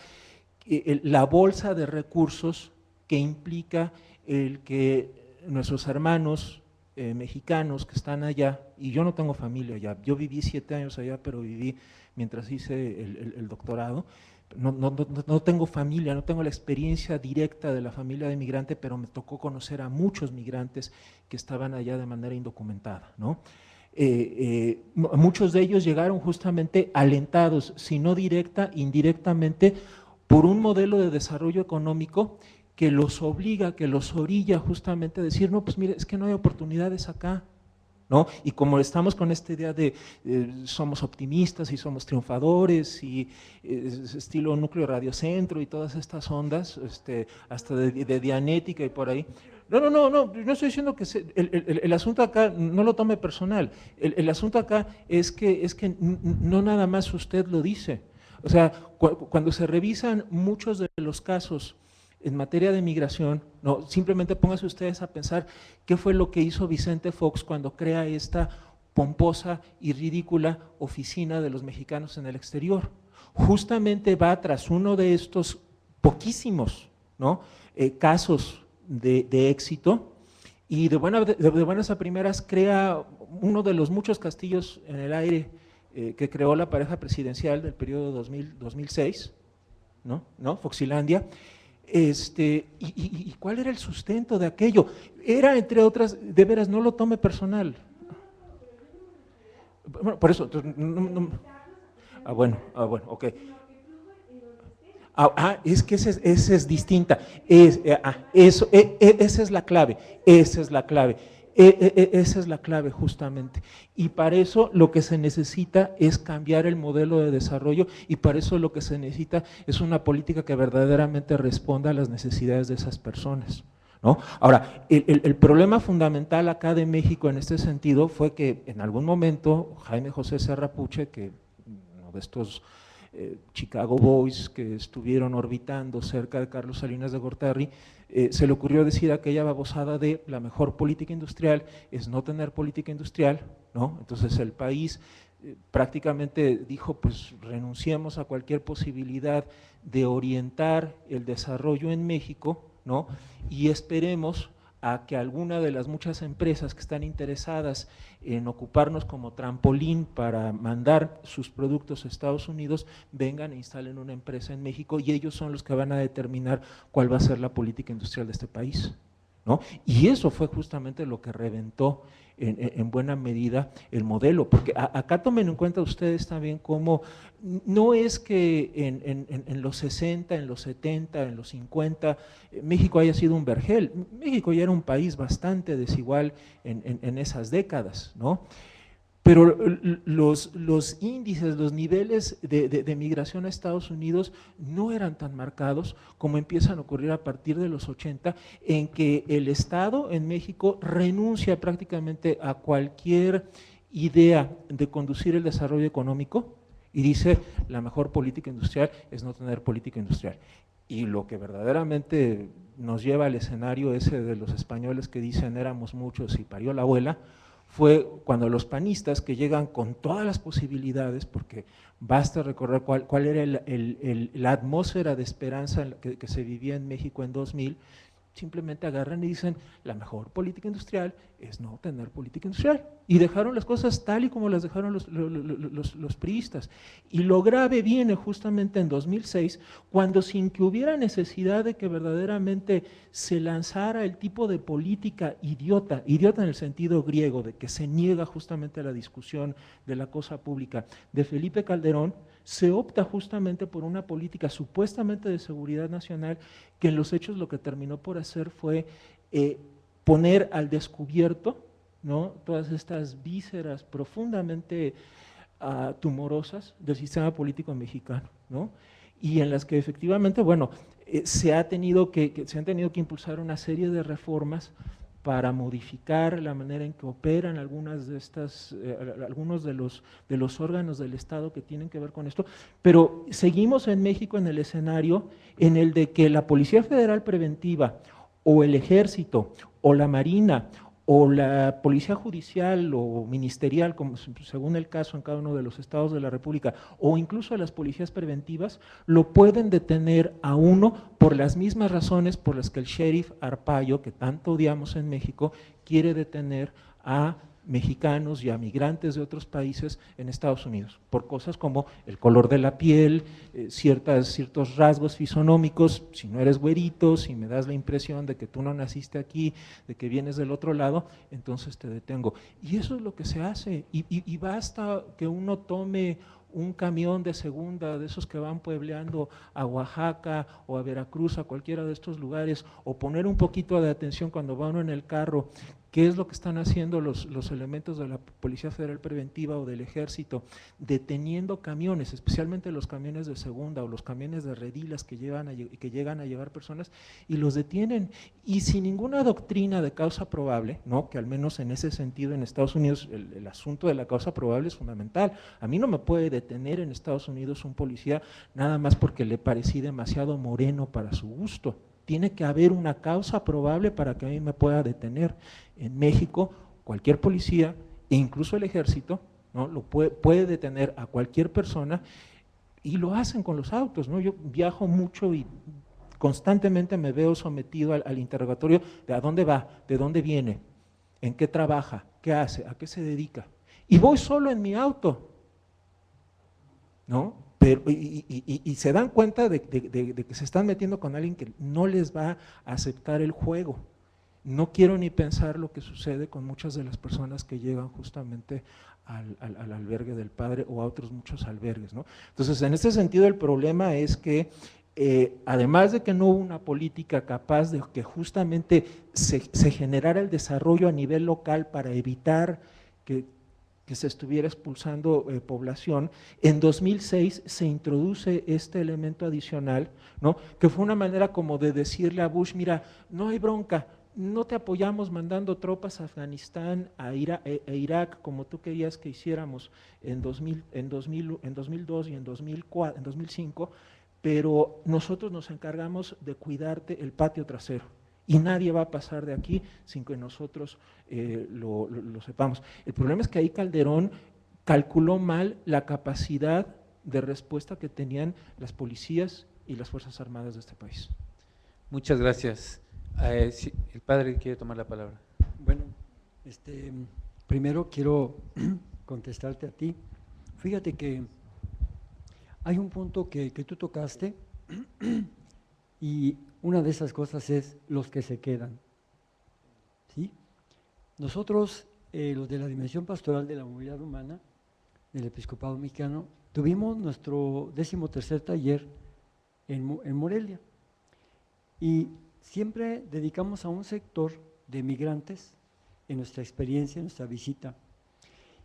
la bolsa de recursos que implica el que nuestros hermanos mexicanos que están allá, y yo no tengo familia allá, yo viví 7 años allá, pero viví mientras hice el doctorado, no tengo familia, no tengo la experiencia directa de la familia de migrante, pero me tocó conocer a muchos migrantes que estaban allá de manera indocumentada, ¿no? Muchos de ellos llegaron justamente alentados, si no directa, indirectamente, por un modelo de desarrollo económico que los obliga, que los orilla justamente a decir, no, pues mire, es que no hay oportunidades acá, ¿no? Y como estamos con esta idea de somos optimistas y somos triunfadores y estilo núcleo radiocentro y todas estas ondas, hasta de Dianética y por ahí. No estoy diciendo que el asunto acá, no lo tome personal, el asunto acá es que no nada más usted lo dice. O sea, cuando se revisan muchos de los casos en materia de migración, no, simplemente pónganse ustedes a pensar qué fue lo que hizo Vicente Fox cuando crea esta pomposa y ridícula oficina de los mexicanos en el exterior. Justamente va tras uno de estos poquísimos, ¿no? Casos de éxito y de buenas a primeras crea uno de los muchos castillos en el aire que creó la pareja presidencial del periodo 2000-2006, ¿no? Foxilandia. ¿Y cuál era el sustento de aquello? Era, entre otras, de veras, no lo tome personal. Bueno, por eso, bueno, ok. Es que esa es distinta. Esa es la clave, esa es la clave. Esa es la clave justamente, y para eso lo que se necesita es cambiar el modelo de desarrollo y para eso lo que se necesita es una política que verdaderamente responda a las necesidades de esas personas, ¿no? Ahora, el problema fundamental acá de México en este sentido fue que en algún momento Jaime José Serra Puche, que uno de estos Chicago Boys que estuvieron orbitando cerca de Carlos Salinas de Gortari, se le ocurrió decir aquella babosada de la mejor política industrial es no tener política industrial, ¿no? Entonces el país prácticamente dijo, pues renunciemos a cualquier posibilidad de orientar el desarrollo en México, ¿no? Y esperemos a que alguna de las muchas empresas que están interesadas en ocuparnos como trampolín para mandar sus productos a Estados Unidos, vengan e instalen una empresa en México y ellos son los que van a determinar cuál va a ser la política industrial de este país, ¿no? Y eso fue justamente lo que reventó en buena medida el modelo, porque acá tomen en cuenta ustedes también cómo no es que en los 60, en los 70, en los 50, México haya sido un vergel. México ya era un país bastante desigual en esas décadas, ¿no? Pero los índices, los niveles de migración a Estados Unidos no eran tan marcados como empiezan a ocurrir a partir de los 80, en que el Estado en México renuncia prácticamente a cualquier idea de conducir el desarrollo económico y dice la mejor política industrial es no tener política industrial. Y lo que verdaderamente nos lleva al escenario ese de los españoles que dicen éramos muchos y parió la abuela, fue cuando los panistas que llegan con todas las posibilidades, porque basta recordar cuál era la atmósfera de esperanza que se vivía en México en 2000, simplemente agarran y dicen la mejor política industrial es no tener política industrial. Y dejaron las cosas tal y como las dejaron los priistas. Y lo grave viene justamente en 2006, cuando sin que hubiera necesidad de que verdaderamente se lanzara el tipo de política idiota, idiota en el sentido griego, de que se niega justamente a la discusión de la cosa pública, de Felipe Calderón, se opta justamente por una política supuestamente de seguridad nacional, que en los hechos lo que terminó por hacer fue poner al descubierto, ¿no?, todas estas vísceras profundamente tumorosas del sistema político mexicano, ¿no?, y en las que efectivamente, bueno, se han tenido que impulsar una serie de reformas para modificar la manera en que operan algunas de estas, algunos de los órganos del Estado que tienen que ver con esto, pero seguimos en México en el escenario en el de que la Policía Federal Preventiva o el Ejército o la Marina o la Policía Judicial o Ministerial, como según el caso en cada uno de los estados de la República, o incluso las policías preventivas, lo pueden detener a uno por las mismas razones por las que el sheriff Arpaio, que tanto odiamos en México, quiere detener a mexicanos y a migrantes de otros países en Estados Unidos, por cosas como el color de la piel, ciertos rasgos fisonómicos, si no eres güerito, si me das la impresión de que tú no naciste aquí, de que vienes del otro lado, entonces te detengo. Y eso es lo que se hace, y basta que uno tome un camión de segunda, de esos que van puebleando a Oaxaca o a Veracruz, a cualquiera de estos lugares, o poner un poquito de atención cuando va uno en el carro, qué es lo que están haciendo los elementos de la Policía Federal Preventiva o del Ejército, deteniendo camiones, especialmente los camiones de segunda o los camiones de redilas que llegan a llevar personas, y los detienen, y sin ninguna doctrina de causa probable, ¿no?, que al menos en ese sentido en Estados Unidos el asunto de la causa probable es fundamental. A mí no me puede detener en Estados Unidos un policía nada más porque le parecí demasiado moreno para su gusto. Tiene que haber una causa probable para que a mí me pueda detener. En México, cualquier policía e incluso el Ejército, ¿no?, lo puede detener a cualquier persona, y lo hacen con los autos, ¿no? Yo viajo mucho y constantemente me veo sometido al interrogatorio de a dónde va, de dónde viene, en qué trabaja, qué hace, a qué se dedica. Y voy solo en mi auto, ¿no? Pero, y se dan cuenta de que se están metiendo con alguien que no les va a aceptar el juego. No quiero ni pensar lo que sucede con muchas de las personas que llegan justamente al albergue del padre o a otros muchos albergues, ¿no? Entonces, en este sentido, el problema es que además de que no hubo una política capaz de que justamente se generara el desarrollo a nivel local para evitar que se estuviera expulsando población, en 2006 se introduce este elemento adicional, ¿no?, que fue una manera como de decirle a Bush, mira, no hay bronca, no te apoyamos mandando tropas a Afganistán, a Irak, como tú querías que hiciéramos en 2002 y en 2005, pero nosotros nos encargamos de cuidarte el patio trasero. Y nadie va a pasar de aquí sin que nosotros lo sepamos. El problema es que ahí Calderón calculó mal la capacidad de respuesta que tenían las policías y las Fuerzas Armadas de este país. Muchas gracias. Sí, el padre quiere tomar la palabra. Bueno, primero quiero contestarte a ti. Fíjate que hay un punto que tú tocaste y una de esas cosas es los que se quedan, ¿sí? Nosotros, los de la Dimensión Pastoral de la Movilidad Humana, del Episcopado Mexicano, tuvimos nuestro 13º taller en Morelia y siempre dedicamos a un sector de migrantes en nuestra experiencia, en nuestra visita,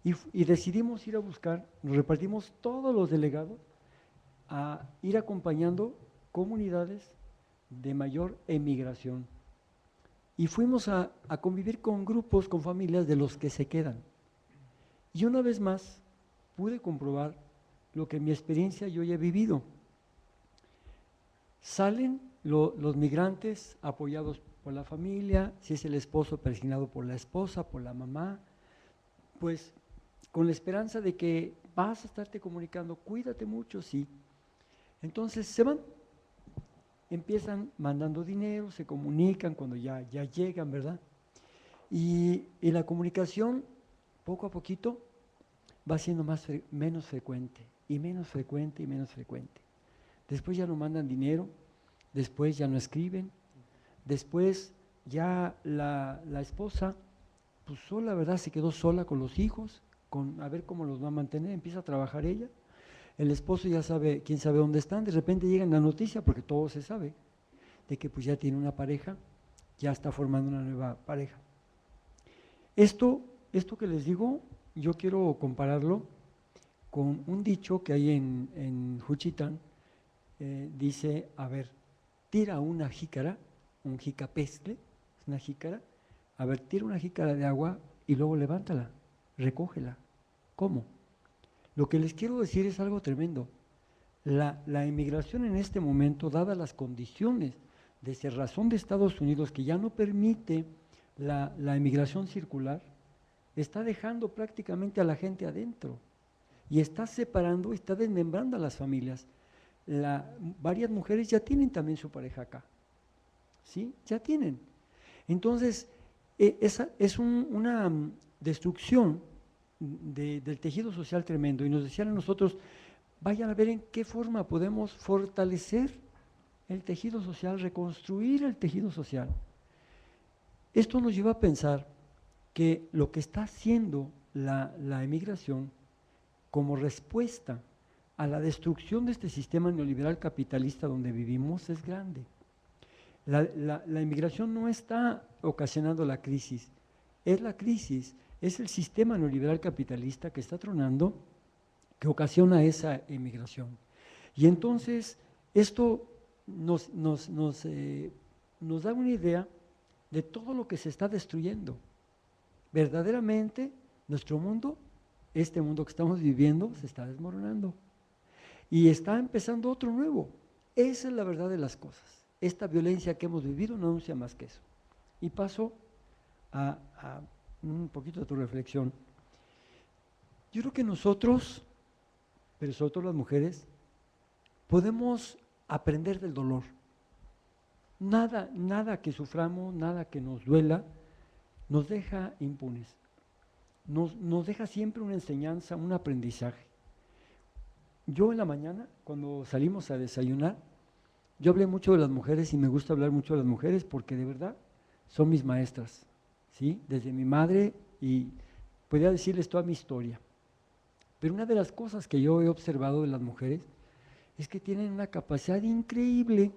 y decidimos ir a buscar, nos repartimos todos los delegados a ir acompañando comunidades de mayor emigración y fuimos a convivir con grupos, con familias de los que se quedan. Y una vez más pude comprobar lo que en mi experiencia yo ya he vivido. Salen los migrantes apoyados por la familia, si es el esposo persignado por la esposa, por la mamá, pues con la esperanza de que vas a estarte comunicando, cuídate mucho, sí. Entonces se van, empiezan mandando dinero, se comunican cuando ya llegan, ¿verdad? Y la comunicación, poco a poquito, va siendo menos frecuente, y menos frecuente, y menos frecuente. Después ya no mandan dinero, después ya no escriben, después ya la esposa, pues sola, ¿verdad? Se quedó sola con los hijos, a ver cómo los va a mantener, empieza a trabajar ella. El esposo ya sabe, quién sabe dónde están, de repente llega la noticia, porque todo se sabe, de que pues ya tiene una pareja, ya está formando una nueva pareja. Esto que les digo, yo quiero compararlo con un dicho que hay en Juchitán, dice, a ver, tira una jícara, un jicapestle, una jícara, a ver, tira una jícara de agua y luego levántala, recógela. ¿Cómo? Lo que les quiero decir es algo tremendo. La emigración en este momento, dadas las condiciones de cerrazón de Estados Unidos, que ya no permite la emigración circular, está dejando prácticamente a la gente adentro y está separando, está desmembrando a las familias. Varias mujeres ya tienen también su pareja acá, ¿sí? Ya tienen. Entonces, esa es una destrucción del tejido social tremendo, y nos decían a nosotros, vayan a ver en qué forma podemos fortalecer el tejido social, reconstruir el tejido social. Esto nos lleva a pensar que lo que está haciendo la emigración como respuesta a la destrucción de este sistema neoliberal capitalista donde vivimos es grande. La emigración no está ocasionando la crisis, es la crisis, es el sistema neoliberal capitalista que está tronando, que ocasiona esa emigración. Y entonces esto nos da una idea de todo lo que se está destruyendo. Verdaderamente nuestro mundo, este mundo que estamos viviendo, se está desmoronando y está empezando otro nuevo. Esa es la verdad de las cosas. Esta violencia que hemos vivido no anuncia más que eso. Y paso a un poquito de tu reflexión. Yo creo que nosotros, pero sobre todo las mujeres, podemos aprender del dolor. Nada que suframos, nada que nos duela, nos deja impunes. Nos deja siempre una enseñanza, un aprendizaje. Yo en la mañana, cuando salimos a desayunar, yo hablé mucho de las mujeres y me gusta hablar mucho de las mujeres porque de verdad son mis maestras, ¿sí? Desde mi madre, y podría decirles toda mi historia. Pero una de las cosas que yo he observado de las mujeres es que tienen una capacidad increíble,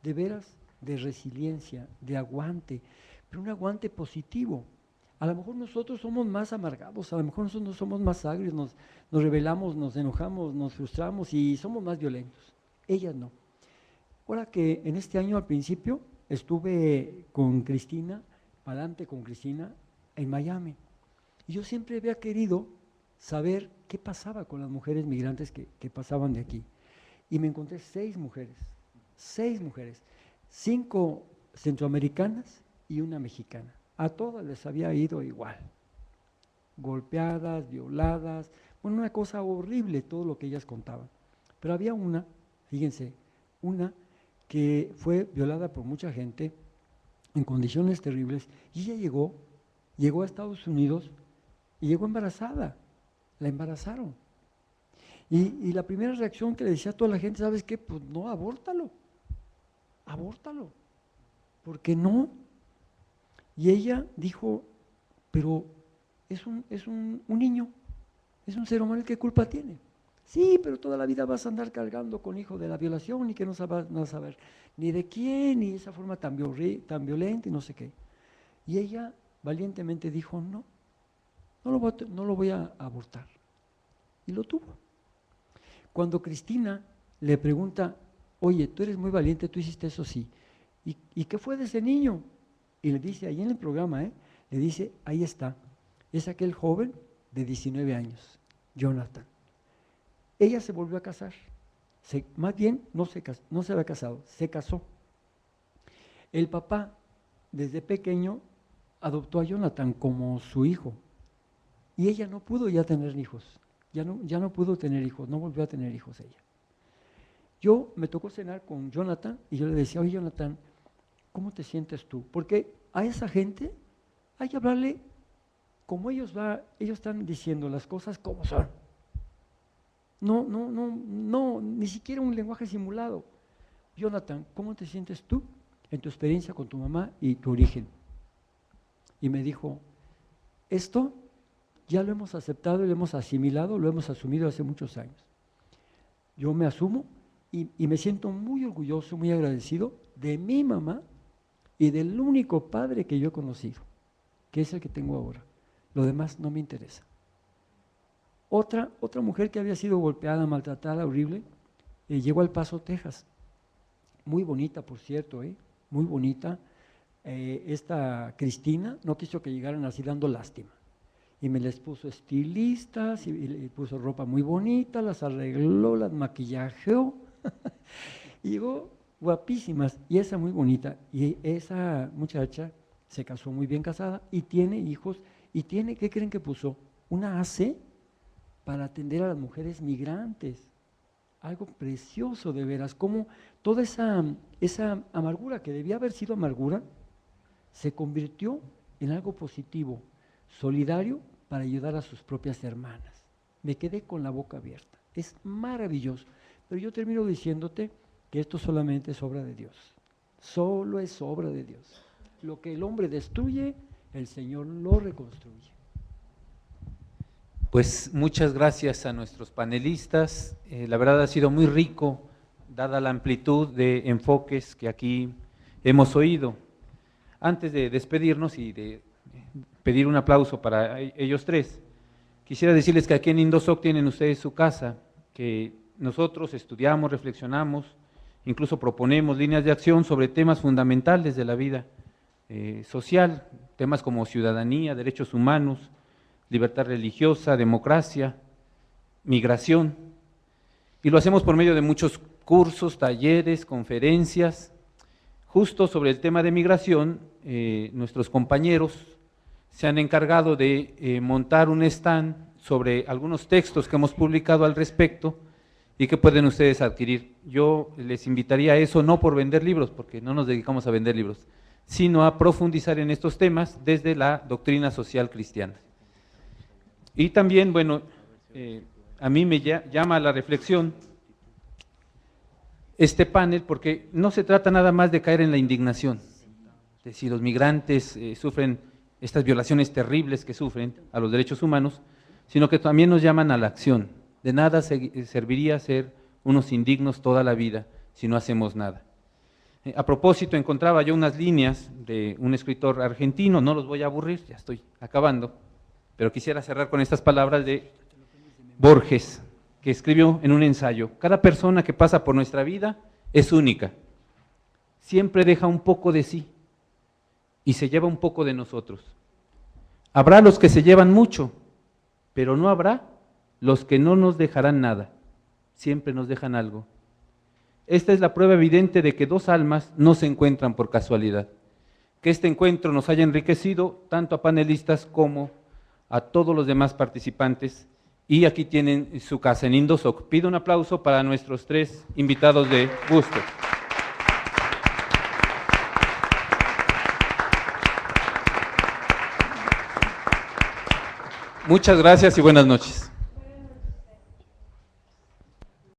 de veras, de resiliencia, de aguante, pero un aguante positivo. A lo mejor nosotros somos más amargados, a lo mejor nosotros somos más agrios, nos rebelamos, nos enojamos, nos frustramos y somos más violentos. Ellas no. Ahora que en este año al principio estuve con Cristina, para adelante con Cristina, en Miami. Y yo siempre había querido saber qué pasaba con las mujeres migrantes que pasaban de aquí. Y me encontré 6 mujeres, 5 centroamericanas y una mexicana. A todas les había ido igual, golpeadas, violadas, bueno, una cosa horrible todo lo que ellas contaban. Pero había una, fíjense, una que fue violada por mucha gente en condiciones terribles, y ella llegó a Estados Unidos y llegó embarazada, la embarazaron. Y la primera reacción que le decía a toda la gente, ¿sabes qué? Pues no, abórtalo, porque no. Y ella dijo, pero es un niño, es un ser humano, ¿qué culpa tiene? Sí, pero toda la vida vas a andar cargando con hijo de la violación y que no vas a saber ni de quién, ni esa forma tan violenta y no sé qué. Y ella valientemente dijo, no lo voy a abortar. Y lo tuvo. Cuando Cristina le pregunta, oye, tú eres muy valiente, tú hiciste eso, sí. ¿Y qué fue de ese niño? Y le dice, ahí en el programa, le dice, ahí está, es aquel joven de 19 años, Jonathan. Ella se volvió a casar, más bien no se había casado, se casó. El papá, desde pequeño, adoptó a Jonathan como su hijo, y ella no pudo ya tener hijos, ya no pudo tener hijos, no volvió a tener hijos ella. Yo me tocó cenar con Jonathan, y yo le decía, oye Jonathan, ¿cómo te sientes tú? Porque a esa gente hay que hablarle como ellos están diciendo las cosas como son. No, ni siquiera un lenguaje simulado. Jonathan, ¿cómo te sientes tú en tu experiencia con tu mamá y tu origen? Y me dijo, esto ya lo hemos aceptado y lo hemos asimilado, lo hemos asumido hace muchos años. Yo me asumo y me siento muy orgulloso, muy agradecido de mi mamá y del único padre que yo he conocido, que es el que tengo ahora. Lo demás no me interesa. Otra mujer que había sido golpeada, maltratada, horrible, llegó al Paso, Texas. Muy bonita, por cierto, muy bonita. Esta Cristina no quiso que llegaran así dando lástima. Y me les puso estilistas, y le puso ropa muy bonita, las arregló, las maquillajeó. Y llegó guapísimas, y esa muy bonita. Y esa muchacha se casó muy bien casada y tiene hijos, y tiene, ¿qué creen que puso? Una AC para atender a las mujeres migrantes. Algo precioso de veras, como toda esa amargura que debía haber sido amargura, se convirtió en algo positivo, solidario para ayudar a sus propias hermanas. Me quedé con la boca abierta, es maravilloso, pero yo termino diciéndote que esto solamente es obra de Dios, solo es obra de Dios. Lo que el hombre destruye, el Señor lo reconstruye. Pues muchas gracias a nuestros panelistas, la verdad ha sido muy rico, dada la amplitud de enfoques que aquí hemos oído. Antes de despedirnos y de pedir un aplauso para ellos tres, quisiera decirles que aquí en Indosoc tienen ustedes su casa, que nosotros estudiamos, reflexionamos, incluso proponemos líneas de acción sobre temas fundamentales de la vida social, temas como ciudadanía, derechos humanos, libertad religiosa, democracia, migración, y lo hacemos por medio de muchos cursos, talleres, conferencias. Justo sobre el tema de migración, nuestros compañeros se han encargado de montar un stand sobre algunos textos que hemos publicado al respecto y que pueden ustedes adquirir. Yo les invitaría a eso, no por vender libros, porque no nos dedicamos a vender libros, sino a profundizar en estos temas desde la doctrina social cristiana. Y también, bueno, a mí me llama a la reflexión este panel, porque no se trata nada más de caer en la indignación, de si los migrantes sufren estas violaciones terribles que sufren a los derechos humanos, sino que también nos llaman a la acción. De nada serviría ser unos indignos toda la vida si no hacemos nada. A propósito, encontraba yo unas líneas de un escritor argentino, no los voy a aburrir, ya estoy acabando, pero quisiera cerrar con estas palabras de Borges, que escribió en un ensayo: cada persona que pasa por nuestra vida es única, siempre deja un poco de sí y se lleva un poco de nosotros. Habrá los que se llevan mucho, pero no habrá los que no nos dejarán nada, siempre nos dejan algo. Esta es la prueba evidente de que dos almas no se encuentran por casualidad, que este encuentro nos haya enriquecido tanto a panelistas como a todos los demás participantes. Y aquí tienen su casa en Indosoc. Pido un aplauso para nuestros tres invitados de gusto. Muchas gracias y buenas noches.